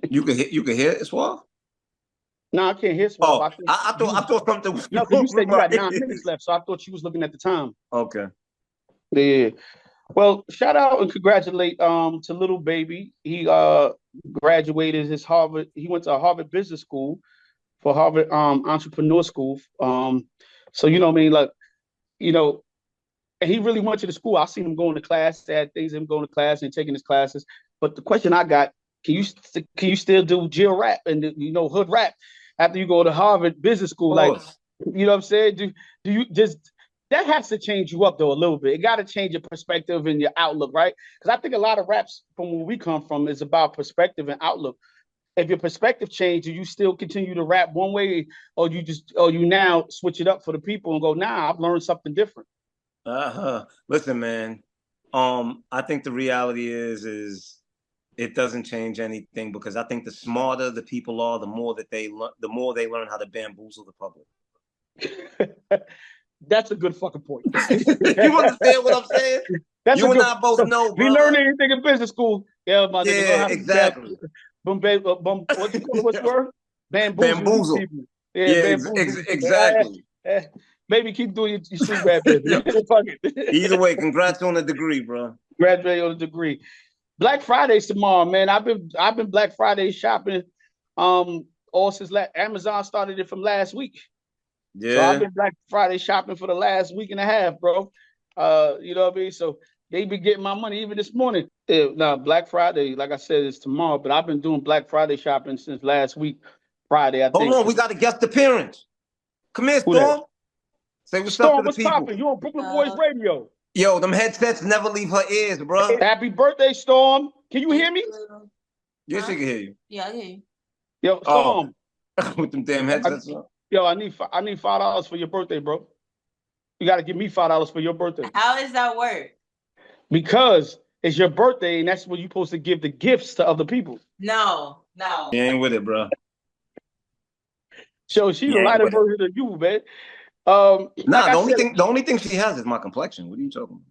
You can hear it as well? No, I can't hear Swab. Oh, I thought something was no, because you said you got 9 minutes left, so I thought you was looking at the time. Okay. Yeah. Well, shout out and congratulate to little baby. He graduated his Harvard. He went to Harvard Business School for Harvard Entrepreneur School. So you know what I mean, like, and he really went to the school. I seen him going to class, had things him going to class and taking his classes. But the question I got, can you still do jail rap and hood rap after you go to Harvard Business School? Like, you know what I'm saying? Do you just, that has to change you up though a little bit. It got to change your perspective and your outlook, right? Because I think a lot of raps from where we come from is about perspective and outlook. If your perspective changes, you still continue to rap one way, or you now switch it up for the people and go, nah, I've learned something different. Listen, man. I think the reality is it doesn't change anything, because I think the smarter the people are, the more they learn how to bamboozle the public. That's a good fucking point. You understand what I'm saying? You and I both know, bro. We learn anything in business school. Yeah, my nigga. Yeah, exactly. What you call it? What's the word? Bamboozle. Yeah, bamboozle. Exactly. Maybe keep doing your street rap business. Either way, congrats on the degree, bro. Graduate on the degree. Black Friday's tomorrow, man. I've been Black Friday shopping all since Amazon started it from last week. Yeah. So I've been Black Friday shopping for the last week and a half, bro. You know what I mean? So they been getting my money even this morning. Now, Black Friday, like I said, is tomorrow, but I've been doing Black Friday shopping since last week, Friday, I think. Hold on, we got a guest appearance. Come here, Storm. Say what's up to the people. Poppin'? You on Brooklyn Boys Radio. Yo, them headsets never leave her ears, bro. Happy birthday, Storm. Can you hear me? Yes, she can hear you. Yeah, I hear you. Yo, Storm. With them damn headsets. Yo, I need $5 for your birthday, bro. You got to give me $5 for your birthday. How does that work? Because it's your birthday, and that's when you're supposed to give the gifts to other people. No. You ain't with it, bro. So she's a lighter version of you, man. The only thing she has is my complexion. What are you talking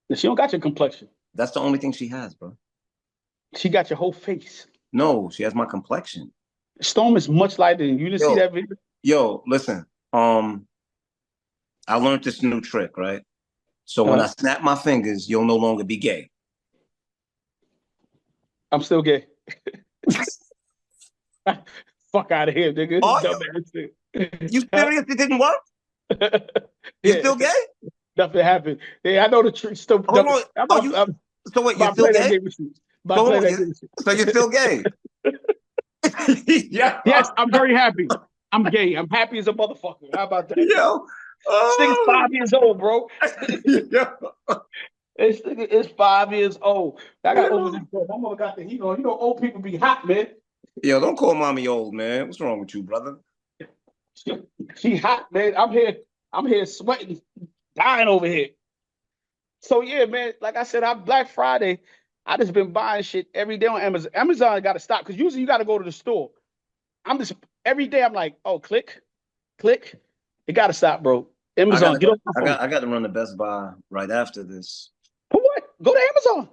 about? She don't got your complexion. That's the only thing she has, bro. She got your whole face. No, she has my complexion. Storm is much lighter than you. Didn't see Yo, that video? yo, listen. I learned this new trick, right? So when I snap my fingers, you'll no longer be gay. I'm still gay. Fuck out of here, nigga. Are Dumbass. you serious? It didn't work? You Yeah, still gay? nothing happened. Yeah, I know the truth. Still, Hold on. So wait, you're about still play that gay? game with you. About play that game with you. So you're still gay? Yeah. Yes, I'm very happy. I'm gay. I'm happy as a motherfucker. How about that? Yo. This nigga's 5 years old, bro. Yo. This nigga is 5 years old. I got over this. My mother got the heat on. You know, old people be hot, man. Yo, don't call mommy old, man. What's wrong with you, brother? She hot, man. I'm here sweating, dying over here. So yeah, man. Like I said, on Black Friday, I just been buying shit every day on Amazon. Amazon got to stop because usually you got to go to the store. I'm just every day. I'm like, oh, click. It got to stop, bro. Amazon, get off my phone. I got to run to Best Buy right after this. For what? Go to Amazon.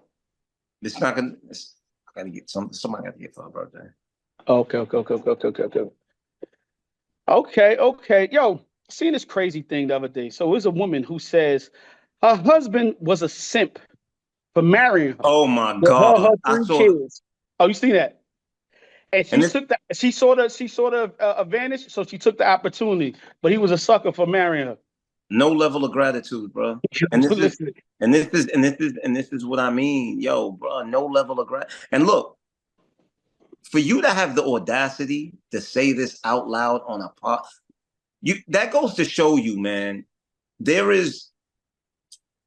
It's not gonna. I gotta get somebody got to get for her birthday. Okay. Yo, seen this crazy thing the other day. So there's a woman who says her husband was a simp for marrying her. Oh my God! Her 3 kids. Oh, you see that? And she saw the advantage, so she took the opportunity. But he was a sucker for marrying her. No level of gratitude, bro. And this is what I mean, yo, bro. No level of gratitude. And look, for you to have the audacity to say this out loud on a pod, that goes to show you, man.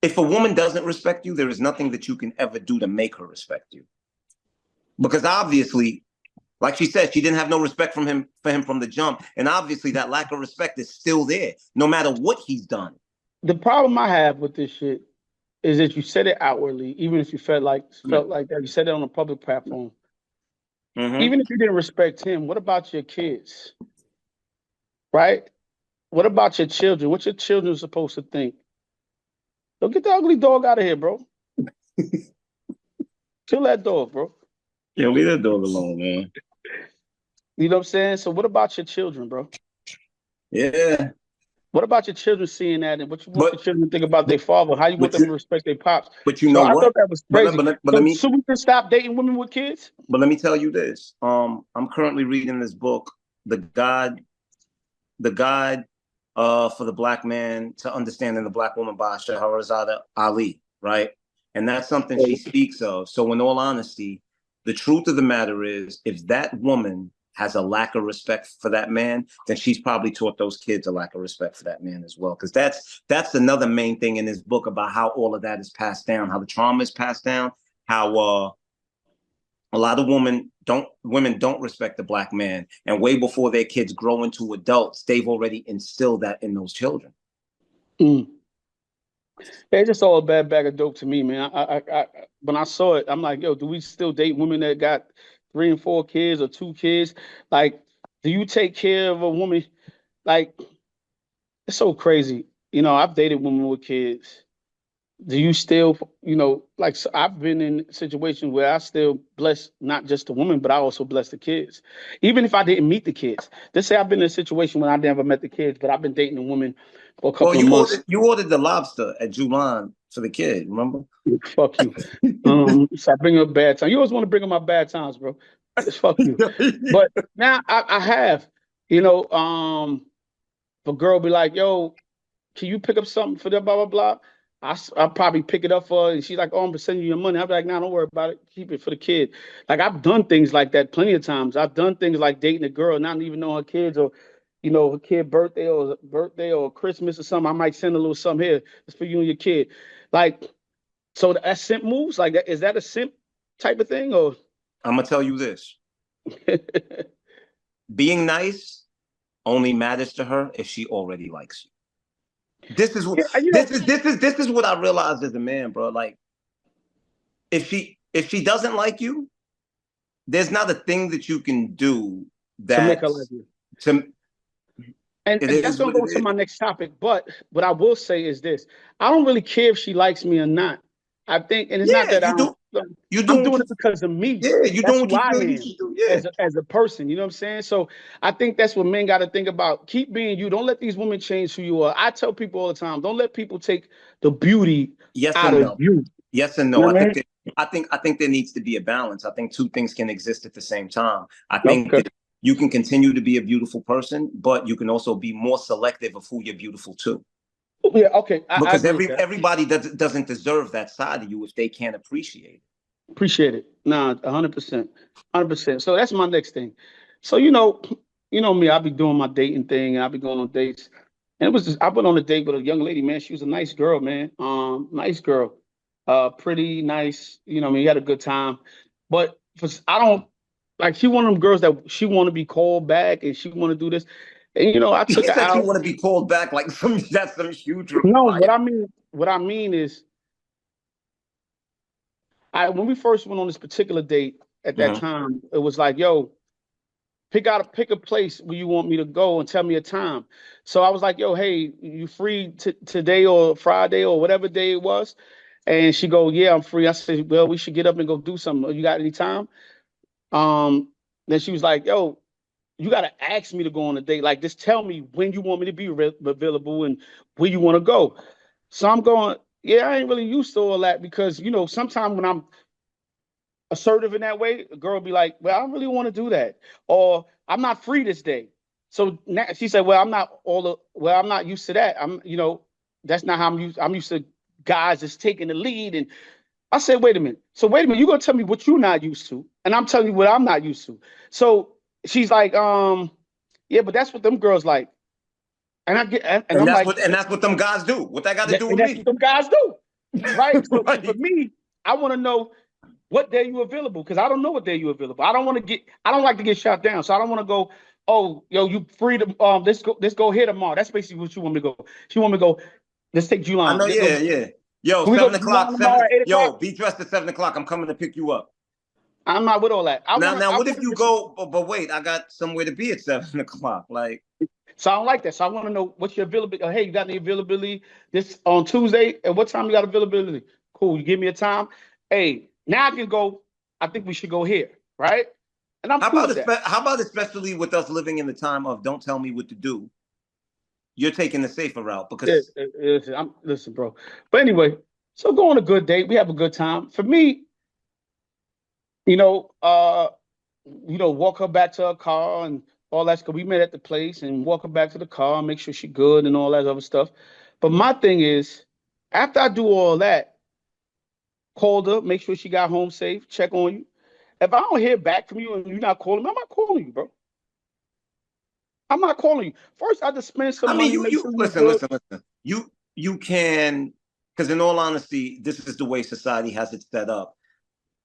If a woman doesn't respect you, there is nothing that you can ever do to make her respect you. Because obviously, like she said, she didn't have no respect for him from the jump. And obviously that lack of respect is still there, no matter what he's done. The problem I have with this shit is that you said it outwardly, even if you felt like that. You said it on a public platform. Mm-hmm. Even if you didn't respect him, what about your kids? Right? What about your children? What your children are supposed to think? Don't get the ugly dog out of here, bro. Kill that dog, bro. Yeah, leave that dog alone, man. You know what I'm saying? So what about your children, bro? Yeah. What about your children seeing that, and what you want your children to think about their father? How you want them to respect their pops? But you know what? I thought that was crazy. So we can stop dating women with kids? But let me tell you this. I'm currently reading this book, The Guide for the Black Man to Understanding the Black Woman by Shahrazad Ali, right? And that's something she speaks of. So in all honesty, the truth of the matter is, if that woman has a lack of respect for that man, then she's probably taught those kids a lack of respect for that man as well. Because that's another main thing in this book about how all of that is passed down, how the trauma is passed down, how a lot of women don't respect the Black man, and way before their kids grow into adults, they've already instilled that in those children. It's just all a bad bag of dope to me, man. I when I saw it, I'm like, yo, do we still date women that got 3 and 4 kids or 2 kids? Like, do you take care of a woman? Like, it's so crazy. You know, I've dated women with kids. Do you still, like, so I've been in situations where I still bless not just the woman, but I also bless the kids. Even if I didn't meet the kids. Let's say I've been in a situation when I never met the kids, but I've been dating a woman for a couple of months. You ordered the lobster at Julan for the kid, remember? Fuck you. So I bring up bad times. You always want to bring up my bad times, bro. Just fuck you. But now I have, if a girl be like, yo, can you pick up something for the blah, blah, blah? I'll probably pick it up for her. And she's like, oh, I'm going to send you your money. I'll be like, nah, don't worry about it. Keep it for the kid. Like, I've done things like that plenty of times. I've done things like dating a girl, not even know her kids, or, her kid birthday or Christmas or something. I might send a little something here. It's for you and your kid. Like, so that simp moves? Like, is that a simp type of thing? Or I'm going to tell you this. Being nice only matters to her if she already likes you. This is what this is what I realized as a man, bro. Like, if she doesn't like you, there's not a thing that you can do that to make her like you. And that's gonna go to my next topic. But what I will say is this: I don't really care if she likes me or not. I think, and it's not that You I'm doing what doing it because of me. you That's doing what who you I feel you am should do. Yeah. as a person. You know what I'm saying? So I think that's what men got to think about. Keep being you. Don't let these women change who you are. I tell people all the time, don't let people take the beauty Yes out and of no. you. Yes and You no. know what I mean? I think there needs to be a balance. I think two things can exist at the same time. I think Okay. that you can continue to be a beautiful person, but you can also be more selective of who you're beautiful to. Yeah. Okay. I Because agree with that. everybody doesn't deserve that side of you if they can't appreciate it. Appreciate it. Nah, 100%, 100%. So that's my next thing. So you know me. I be doing my dating thing, and I be going on dates. And it was just, I went on a date with a young lady, man. She was a nice girl, man. Nice girl, pretty nice. You know, what I mean, we had a good time. But I don't like. She one of them girls that she want to be called back, and she want to do this. And I He took her said you out. want to be called back like some that's some huge No, requirement. what I mean is, when we first went on this particular date at that Mm-hmm. time, it was like, yo, pick a place where you want me to go and tell me a time. So I was like, yo, hey, you free today or Friday or whatever day it was? And she go, yeah, I'm free. I said, well, we should get up and go do something. You got any time? Um, then she was like, yo, you got to ask me to go on a date. Like, just tell me when you want me to be available and where you want to go. So I'm going, yeah, I ain't really used to all that because, sometimes when I'm assertive in that way, a girl will be like, well, I don't really want to do that. Or I'm not free this day. So now she said, well, I'm not used to that. That's not how I'm used. I'm used to guys just taking the lead. And I said, wait a minute. So wait a minute, you're gonna tell me what you're not used to, and I'm telling you what I'm not used to. So she's like, yeah, but that's what them girls like. And And I'm like, that's what them guys do. What that got to do and with that's what me? them guys do. Right. So for Right. me, I want to know what day you available because I don't know what day you available. I don't like to get shot down, so I don't want to go. Oh, yo, you free to let's go here tomorrow. That's basically what you want me to go. She want me to go. Let's take I July. know, Let's go. yeah, yeah. Yo, Can we go 7 o'clock, to seven. tomorrow at 8 o'clock? Yo, be dressed at 7 o'clock. I'm coming to pick you up. I'm not with all that. Now, I what if want you to. go? But wait, I got somewhere to be at 7 o'clock. Like, So I don't like that. So I want to know what's your availability. Hey, you got any availability this on Tuesday? At what time you got availability? Cool. You give me a time. Hey, now I can go. I think we should go here, right? And I'm cool with that. how about especially with us living in the time of don't tell me what to do. You're taking the safer route Yeah, because listen, bro. But anyway, so go on a good date. We have a good time. For me, you know, uh, walk her back to her car and all that. Cause we met at the place and walk her back to the car, make sure she's good and all that other stuff. But my thing is, after I do all that, called her, make sure she got home safe, check on you. If I don't hear back from you and you're not calling me, I'm not calling you, bro. I'm not calling you. First, I just spend some I mean, money, make you sure you're listen, good. listen. You can because in all honesty, this is the way society has it set up.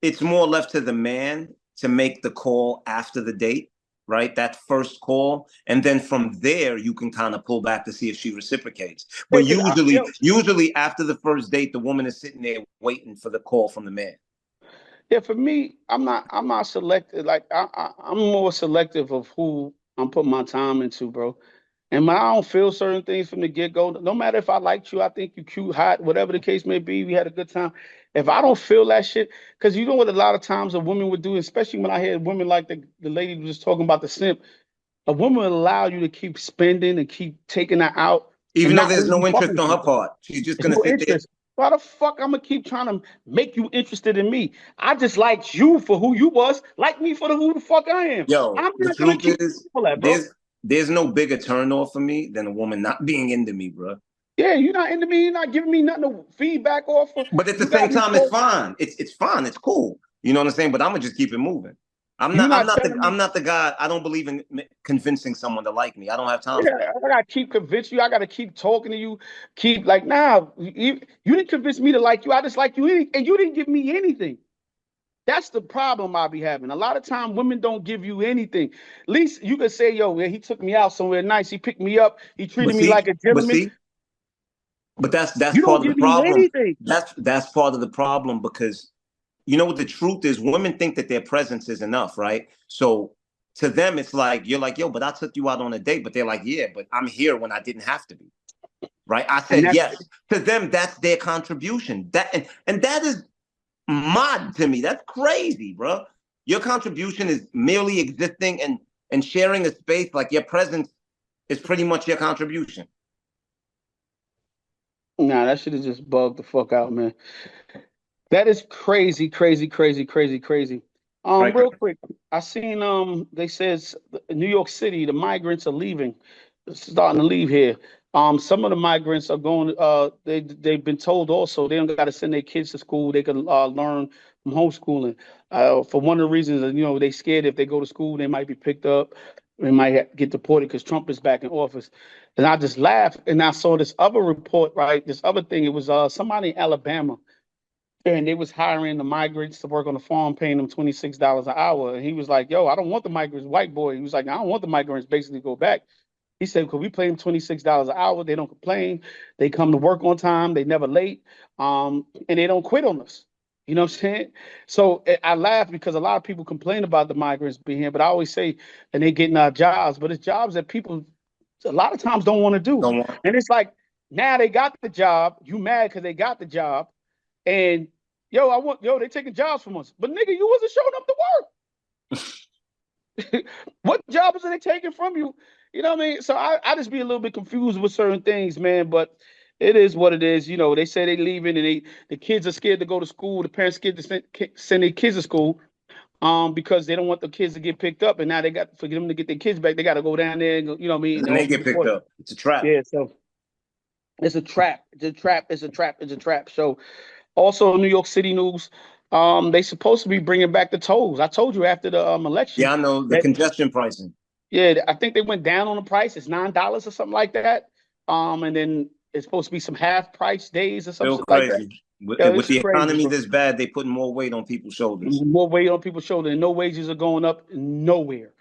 It's more left to the man to make the call after the date, right? That first call, and then from there you can kind of pull back to see if she reciprocates. Yeah, But because usually after the first date, the woman is sitting there waiting for the call from the man. yeah, for me, I'm not selective. Like I'm more selective of who I'm putting my time into, bro. And when I don't feel certain things from the get go, no matter if I liked you, I think you cute, hot, whatever the case may be, we had a good time. If I don't feel that shit, because you know what a lot of times a woman would do, especially when I hear women like the lady was just talking about the simp, a woman will allow you to keep spending and keep taking her out and Even though not there's really no fucking interest with on you. her part, she's just There's gonna no sit there. interest. Why the fuck I'm gonna keep trying to make you interested in me? I just liked you for who you was, like me for who the fuck I am. Yo, I'm the not gonna truth keep is, all that, bro. there's no bigger turn off for me than a woman not being into me, bro. Yeah, you're not into me. You're not giving me nothing to feedback off of. But at the You got same me time, it's close. fine. It's fine. It's cool. You know what I'm saying? But I'm gonna just keep it moving. You're not telling me. I'm not the guy. I don't believe in convincing someone to like me. I don't have time for that. Yeah, I gotta keep convincing you. I gotta keep talking to you. Keep like, nah, you didn't convince me to like you. I just like you, and you didn't give me anything. That's the problem I be having. A lot of time, women don't give you anything. At least you could say, yo, he took me out somewhere nice. He picked me up. He But treated me see, like a but gentleman. see, but that's You don't part of the give me problem. anything. That's part of the problem because you know what the truth is. Women think that their presence is enough, right? So to them, it's like you're like, yo, but I took you out on a date, but they're like, yeah, but I'm here when I didn't have to be, right? I And said yes. To them, that's their contribution. And that is mad to me. That's crazy, bro. Your contribution is merely existing and sharing a space. Like your presence is pretty much your contribution. Nah, that shit is just bugged the fuck out, man. That is crazy, crazy, crazy, crazy, crazy. Right. Real quick, I seen they says in New York City the migrants are leaving, starting to leave here. Some of the migrants are going. They've been told also they don't got to send their kids to school. They can learn from homeschooling. For one of the reasons, they scared if they go to school they might be picked up, they might get deported because Trump is back in office. And I just laughed, and I saw this other report, right? This other thing. It was somebody in Alabama, and they was hiring the migrants to work on the farm, paying them $26 an hour. And he was like, "Yo, I don't want the migrants." White boy, he was like, "I don't want the migrants basically to go back." He said, "Because we pay them $26 an hour, they don't complain. They come to work on time. They never late, and they don't quit on us." You know what I'm saying? So I laugh because a lot of people complain about the migrants being here, but I always say, and they getting our jobs, but it's jobs that people a lot of times don't want to do. Don't want. And it's like now they got the job. You mad because they got the job, and they taking jobs from us. But nigga, you wasn't showing up to work. What jobs are they taking from you? You know what I mean? So I just be a little bit confused with certain things, man. But it is what it is. They say they leaving and the kids are scared to go to school. The parents scared to send their kids to school because they don't want the kids to get picked up. And now they got for them to get their kids back, they got to go down there and you know what I mean? And And then all they be get picked deported. up. It's a trap. Yeah, so it's a trap. It's a trap. It's a trap. It's a trap. So also, New York City news. They supposed to be bringing back the tolls. I told you after the election Yeah, I know the that congestion pricing. yeah, I think they went down on the price. It's $9 or something like that. And then it's supposed to be some half price days or some Still shit like that. crazy. With, Yo, with this is the crazy, economy bro. this bad, they putting more weight on people's shoulders. More weight on people's shoulders, and no wages are going up nowhere.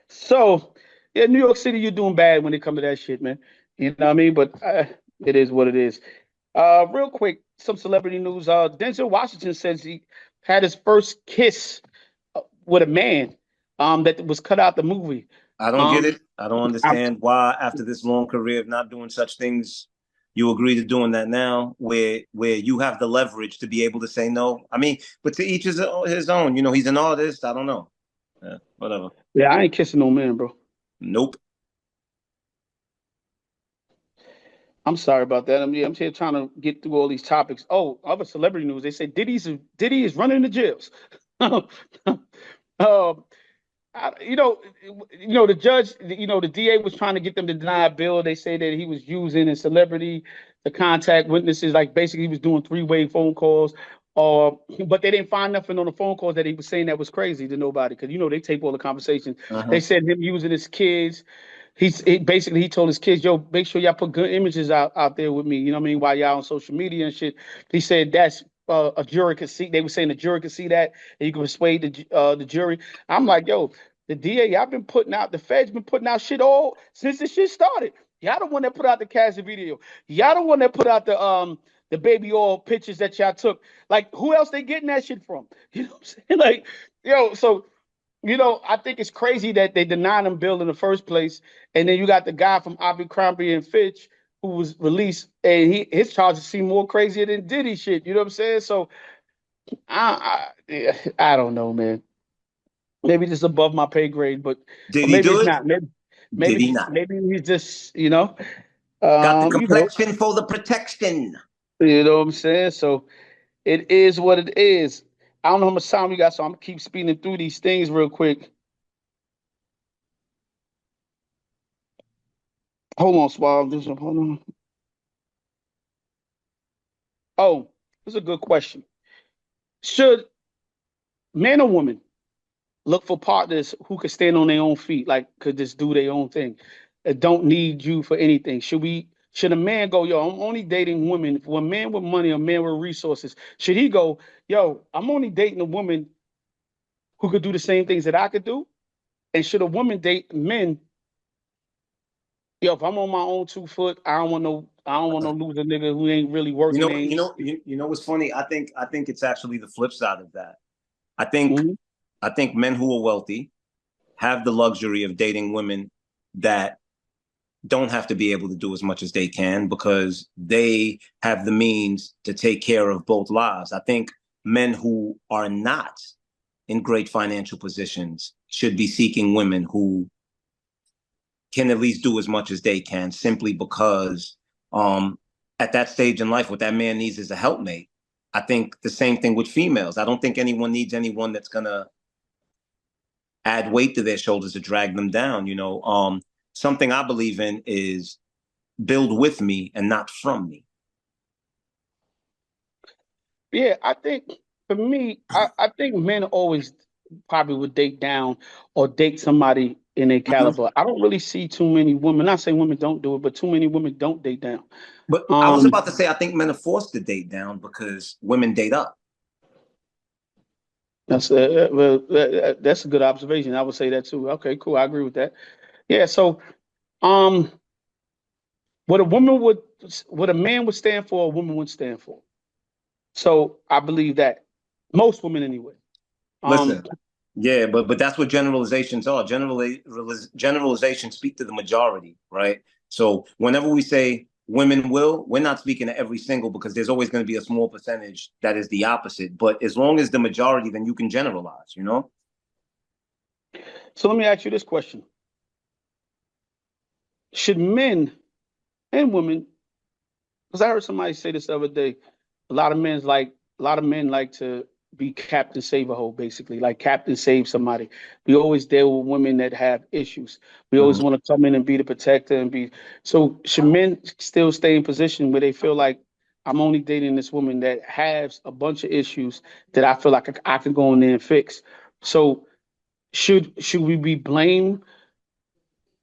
So, yeah, New York City, you're doing bad when it comes to that shit, man. You know what I mean? But it is what it is. Real quick, some celebrity news. Denzel Washington says he had his first kiss with a man that was cut out the movie. I don't get Um, it. I don't I'm, understand why, after this long career of not doing such things, you agree to doing that now, where you have the leverage to be able to say no. I mean, but to each his own. He's an artist. I don't know. Yeah, whatever. yeah, I ain't kissing no man, bro. Nope. I'm sorry about that. I'm here trying to get through all these topics. Oh, other celebrity news. They say Diddy is running the jails. um, the judge, the DA was trying to get them to deny a bill. They say that he was using a celebrity to contact witnesses, like basically he was doing three-way phone calls. But they didn't find nothing on the phone calls that he was saying that was crazy to nobody because they tape all the conversations. They Uh-huh. said him using his kids. He told his kids, "Yo, make sure y'all put good images out there with me. You know what I mean? While y'all on social media and shit." He said that's a jury could see. They were saying the jury could see that, and you can persuade the jury. I'm like, yo, the DA, y'all been putting out, the Feds been putting out shit all since this shit started. Y'all the one that put out the Cassie video. Y'all the one that put out the baby oil pictures that y'all took. Like, who else they getting that shit from? You know what I'm saying? Like, so I think it's crazy that they denied him bail in the first place. And then you got the guy from Abercrombie and Fitch who was released, and his charges seem more crazier than Diddy shit. You know what I'm saying? So I don't know, man. Maybe this is above my pay grade, but or Did he maybe do it's it? not. Maybe Did he maybe not? maybe he's just Got the um you know complexion for the protection. you know what I'm saying. So it is what it is. I don't know how much time we got, so I'm gonna keep speeding through these things real quick. Hold on, Swab. Hold on. Oh, this is a good question. Should man or woman look for partners who could stand on their own feet, like could just do their own thing, don't need you for anything? Should a man go, yo, I'm only dating women? For a man with money, a man with resources, should he go, yo, I'm only dating a woman who could do the same things that I could do? And should a woman date men? Yo, if I'm on my own 2 foot, I don't want no loser nigga who ain't really You working. know, you Ain't. know, you know what's funny? I think it's actually the flip side of that. I think Mhm. I think men who are wealthy have the luxury of dating women that don't have to be able to do as much as they can because they have the means to take care of both lives. I think men who are not in great financial positions should be seeking women who can at least do as much as they can, simply because at that stage in life, what that man needs is a helpmate. I think the same thing with females. I don't think anyone needs anyone that's gonna add weight to their shoulders to drag them down. Something I believe in is build with me and not from me. Yeah, I think for me, I think men always probably would date down or date somebody in their Mhm. caliber. I don't really see too many women. Not saying women don't do it, but too many women don't date down. But I was Um, about to say, I think men are forced to date down because women date up. that's a good observation. I would say that too. Okay, cool. I agree with that. Yeah. So, um, what a woman would, what a man would stand for, a woman would stand for. So I believe that most women anyway. Um, Listen, yeah, but that's what generalizations are. Generalizations speak to the majority, right? So whenever we say women will, we're not speaking to every single, because there's always going to be a small percentage that is the opposite. But as long as the majority, then you can generalize. so let me ask you this question: should men and women, because I heard somebody say this the other day, a lot of men like to be Captain Save a Hole, basically, like Captain Save somebody. We always deal with women that have issues. We always Mhm. want to come in and be the protector and be. So should men still stay in position where they feel like I'm only dating this woman that has a bunch of issues that I feel like I can go in there and fix? So should we be blamed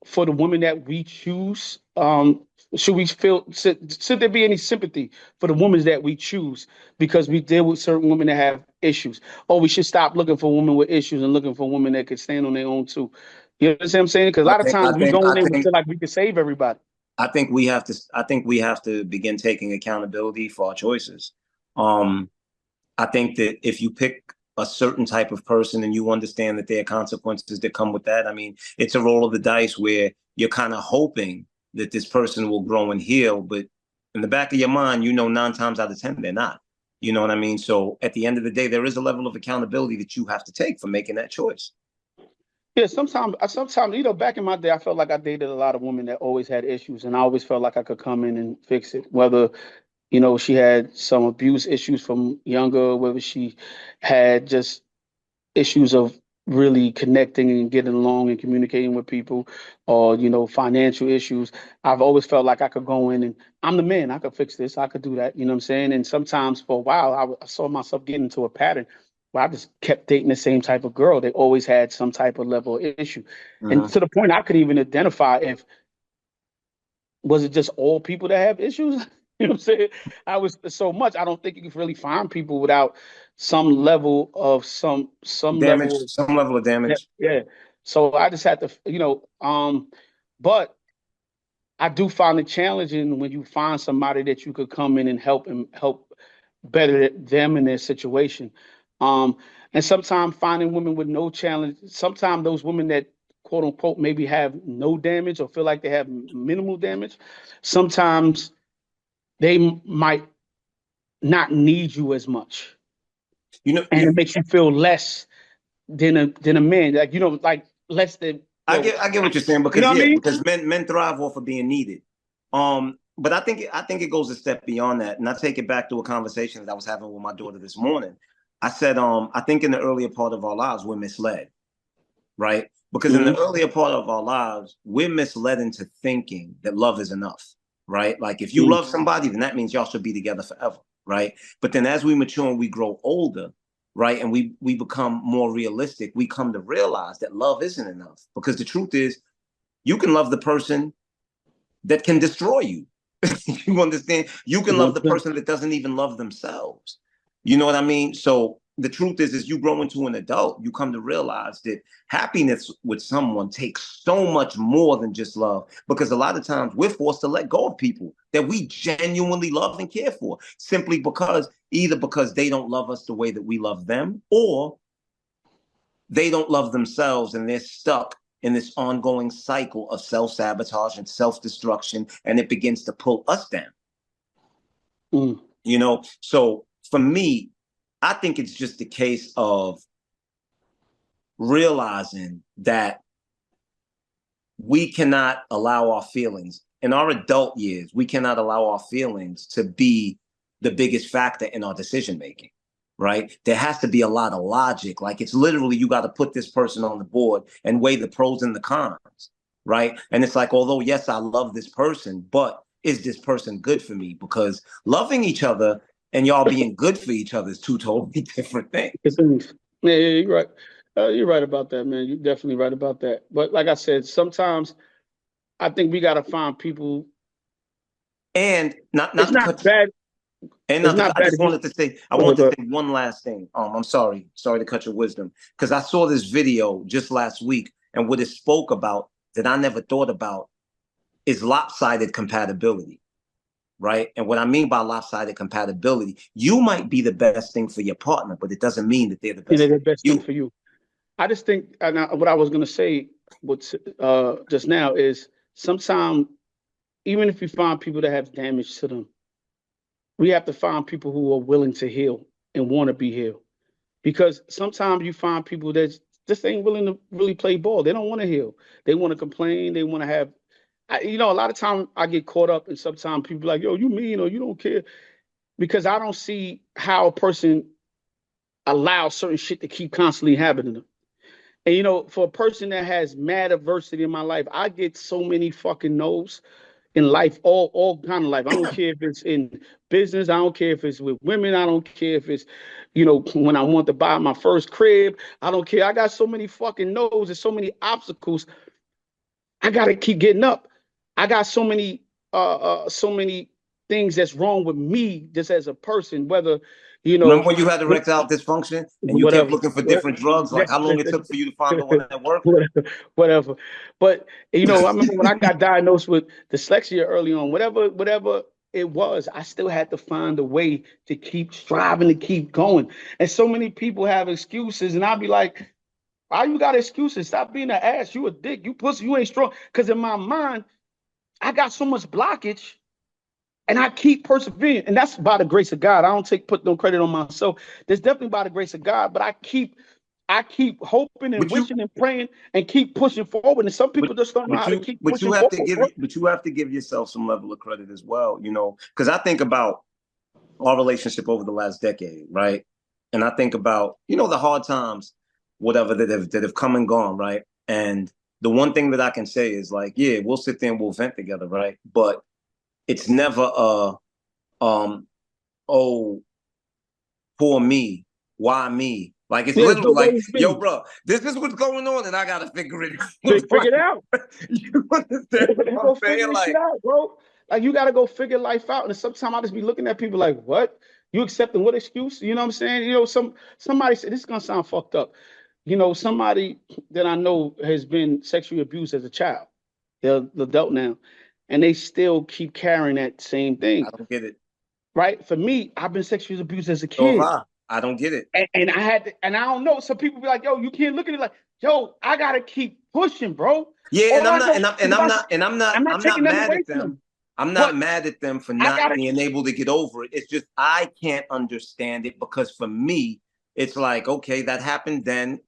for the women that we choose? Should we feel should there be any sympathy for the women that we choose because we deal with certain women that have issues? Or we should stop looking for women with issues and looking for women that could stand on their own too. You know what I'm saying? Because a I lot of think I times we think go in I there and we think feel like we can save everybody. I think we have to begin taking accountability for our choices. Um, I think that if you pick a certain type of person and you understand that there are consequences that come with that, I mean, it's a roll of the dice where you're kind of hoping that this person will grow and heal, but in the back of your mind, 9 times out of 10, they're not. You know what I mean? So at the end of the day, there is a level of accountability that you have to take for making that choice. Yeah, sometimes, back in my day, I felt like I dated a lot of women that always had issues, and I always felt like I could come in and fix it. Whether she had some abuse issues from younger, whether she had just issues of really connecting and getting along and communicating with people, or financial issues. I've always felt like I could go in and I'm the man. I could fix this. I could do that. You know what I'm saying? And sometimes for a while, I saw myself getting into a pattern where I just kept dating the same type of girl. They always had some type of level of issue, and Mm-hmm. to the point I could even identify if was it just all people that have issues. You know what I'm saying? I was so much. I don't think you can really find people without some level of some Damage, level. some level of Yeah, damage. yeah. So I just had to, but I do find it challenging when you find somebody that you could come in and help better them in their situation. Um, and sometimes finding women with no challenge, sometimes those women that quote unquote maybe have no damage or feel like they have minimal damage, sometimes they might not need you as much. You know, And it makes you feel less than a man. Like, like less than, I get what you're saying, you know because what I yeah, mean? because men thrive off of being needed. But I think it goes a step beyond that, and I take it back to a conversation that I was having with my daughter this morning. I said, I think in the earlier part of our lives we're misled, right? Because in the Hmm. earlier part of our lives we're misled into thinking that love is enough, right? Like if you Hmm. love somebody, then that means y'all should be together forever, right? But then as we mature and we grow older, right, and we become more realistic, we come to realize that love isn't enough, because the truth is you can love the person that can destroy you. You understand? You can love the person that doesn't even love themselves. You know what I mean? So the truth is, as you grow into an adult, you come to realize that happiness with someone takes so much more than just love. Because a lot of times we're forced to let go of people that we genuinely love and care for, simply because either because they don't love us the way that we love them, or they don't love themselves and they're stuck in this ongoing cycle of self-sabotage and self-destruction, and it begins to pull us down. Hmm. So for me, I think it's just a case of realizing that we cannot allow our feelings in our adult years. We cannot allow our feelings to be the biggest factor in our decision making, right? There has to be a lot of logic. Like it's literally you got to put this person on the board and weigh the pros and the cons, right? And it's like, although yes, I love this person, but is this person good for me? Because loving each other and y'all being good for each other is two totally different things. Yeah, you're right. You're right about that, man. You're definitely right about that. But like I said, sometimes I think we got to find people. And It's not to not cut bad. And It's not not to, I bad. just wanted to say, I want to say one last thing. I'm sorry to cut your wisdom, because I saw this video just last week, and what it spoke about that I never thought about is lopsided compatibility, right? And what I mean by lopsided compatibility, you might be the best thing for your partner, but it doesn't mean that they're the You know, best the thing for best thing you. for you. I just think, and what I was going to say, what's just now is sometimes even if we find people that have damage to them, we have to find people who are willing to heal and want to be healed. Because sometimes you find people that just ain't willing to really play ball. They don't want to heal. They want to complain. They want to have, a lot of times I get caught up, and sometimes people are like, yo, you mean or you don't care, because I don't see how a person allows certain shit to keep constantly happening to them. And for a person that has mad adversity in my life, I get so many fucking no's in life, all kind of life. I don't care if it's in business. I don't care if it's with women. I don't care if it's, when I want to buy my first crib. I don't care. I got so many fucking no's and so many obstacles. I gotta keep getting up. I got so many things that's wrong with me just as a person. Whether Remember when you had erectile dysfunction and you kept whatever, looking for different drugs? Like how long it took for you to find the one that worked? whatever. But I remember when I got diagnosed with dyslexia early on. Whatever it was, I still had to find a way to keep striving, to keep going. And so many people have excuses, and I'll be like, "Why you got excuses? Stop being an ass. You a dick. You pussy. You ain't strong." Because in my mind, I got so much blockage, and I keep persevering, and that's by the grace of God. I don't put no credit on myself. There's definitely by the grace of God, but I keep hoping and But you wishing and praying and keep pushing forward. And some but people just don't know but how to you keep but you pushing have to forward, give bro. but you have to give yourself some level of credit as well, because I think about our relationship over the last decade, right? And I think about, the hard times, whatever that have come and gone, right? And the one thing that I can say is like, yeah, we'll sit there and we'll vent together, right? But it's never oh, poor me, why me? Like it's Yeah, it's literally like, always yo, me. bro, this is what's going on, and I gotta figure it out. Figure it out. You understand what I'm Go saying? figure this shit Like, out, bro. Like you gotta go figure life out. And sometimes I just be looking at people like, what? You accepting what excuse? You know what I'm saying? Somebody said this is gonna sound fucked up. Somebody that I know has been sexually abused as a child. They're an adult now. And they still keep carrying that same I thing. don't get it. Right? For me, I've been sexually abused as a So if kid. I don't get it. And I had to, and I don't know. Some people be like, yo, you can't look at it like, yo, I gotta keep pushing, bro. Yeah, and All I'm I not, know and I'm, is and I'm not, and I'm not, I'm not I'm not taking nothing mad away at from them. them. I'm not But mad at them for I not gotta being able to get over it. It's just I can't understand it because for me, it's like, okay, that happened then.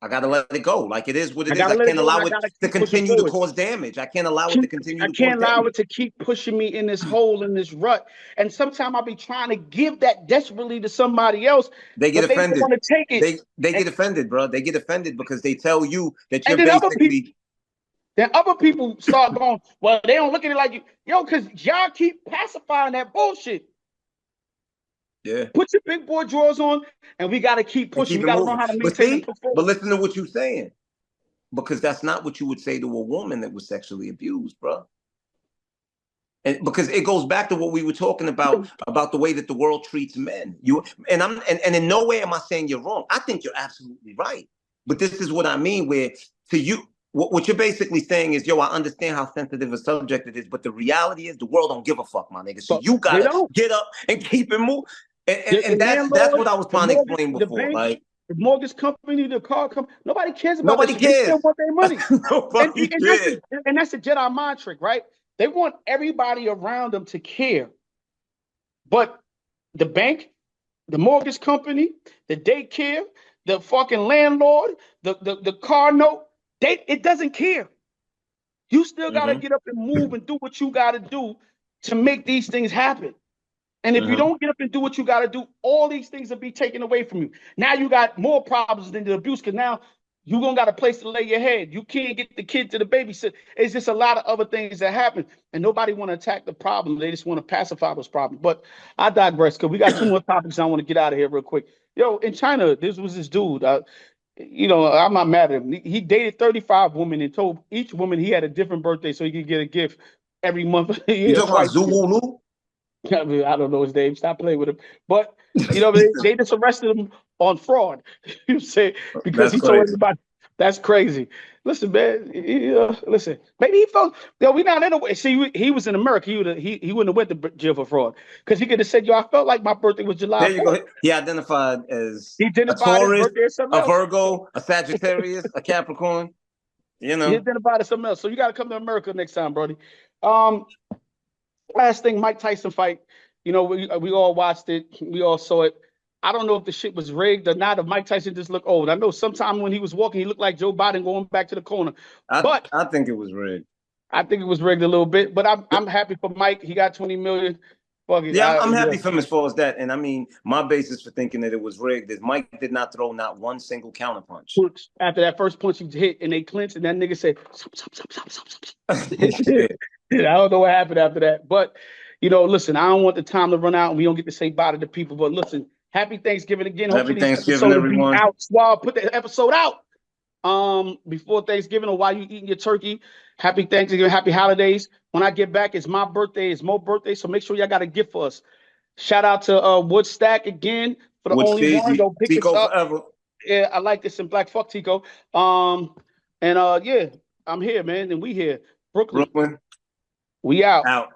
I gotta let it go. Like it is what I it is. gotta I let it can't go and allow I it gotta to keep pushing continue to forward. cause damage. I can't allow it to continue I to cause can't allow damage. it to keep pushing me in this hole, in this rut. And sometimes I'll be trying to give that desperately to somebody else, They get but they don't offended. want to take it. They And, get offended, bro. They get offended because they tell you that and you're then basically other people start going, well, they don't look at it like you, yo, because y'all keep pacifying that bullshit. yeah. Put your big boy drawers on, and we got to keep And pushing. keep We it got to learn moving. how to But maintain and see, push but forward. listen to what you're saying. Because that's not what you would say to a woman that was sexually abused, bro. And because it goes back to what we were talking about the way that the world treats men. And in no way am I saying you're wrong. I think you're absolutely right. But this is what I mean, where to you, what you're basically saying is, yo, I understand how sensitive a subject it is, but the reality is the world don't give a fuck, my nigga. So But you they gotta don't. get up and keep it moving. The And that's landlord, what I was the trying to mortgage, explain the before. bank, Like the mortgage company, the car company, nobody cares about that nobody shit. They still cares. want their money. And, Nobody and that's cares. the and that's the Jedi mind trick, right? They want everybody around them to care. But the bank, the mortgage company, the daycare, the fucking landlord, the car note. It doesn't care. You still got to Mm-hmm. get up and move and do what you got to do to make these things happen. And if you Mm-hmm. don't get up and do what you got to do, all these things will be taken away from you. Now you got more problems than the abuse because now you gonna got a place to lay your head. You can't get the kid to the babysit. It's just a lot of other things that happen, and nobody want to attack the problem. They just want to pacify those problems. But I digress because we got two more topics. I want to get out of here real quick. Yo, in China, this dude. I'm not mad at him. He dated 35 women and told each woman he had a different birthday so he could get a gift every month. You Yeah, talking about twice a year. Zulu? I mean, I don't know his name. Stop playing with him. But they just arrested him on fraud. You say because That's he told crazy. everybody. That's crazy. Listen, man. Listen. Maybe he felt. Yo, we not in a way. See, he was in America. He wouldn't have went to jail for fraud because he could have said, "Yo, I felt like my birthday was July There you 4th." go. He identified as He a identified his Taurus, birthday as something a else. Virgo, a Sagittarius, a Capricorn. You He know, identified as something else. So you got to come to America next time, Brody. Um, Last thing, Mike Tyson fight. We all watched it. We all saw it. I don't know if the shit was rigged or not. If Mike Tyson just looked old. I know sometime when he was walking, he looked like Joe Biden going back to the corner. I But I think it was rigged. I think it was rigged a little bit. But I'm happy for Mike. He got 20 million. Fuck it. Yeah, I'm happy for him as far as that. And I mean, my basis for thinking that it was rigged is Mike did not throw not one single counterpunch. After that first punch he hit and they clinched, and that nigga said, I don't know what happened after that. But listen, I don't want the time to run out and we don't get to say bye to the people. But listen, happy Thanksgiving again. Happy Hopefully this Thanksgiving, episode will be everyone. out. Swab, put the episode out before Thanksgiving or while you eating your turkey. Happy Thanksgiving, happy holidays. When I get back, it's my birthday, it's Mo's birthday. So make sure y'all got a gift for us. Shout out to Woodstack again for the With only one. Fizzy, Go pick this Tico up. forever. Yeah, I like this in Black Fuck Tico. And yeah, I'm here, man, and we here. Brooklyn, Brooklyn we out. out.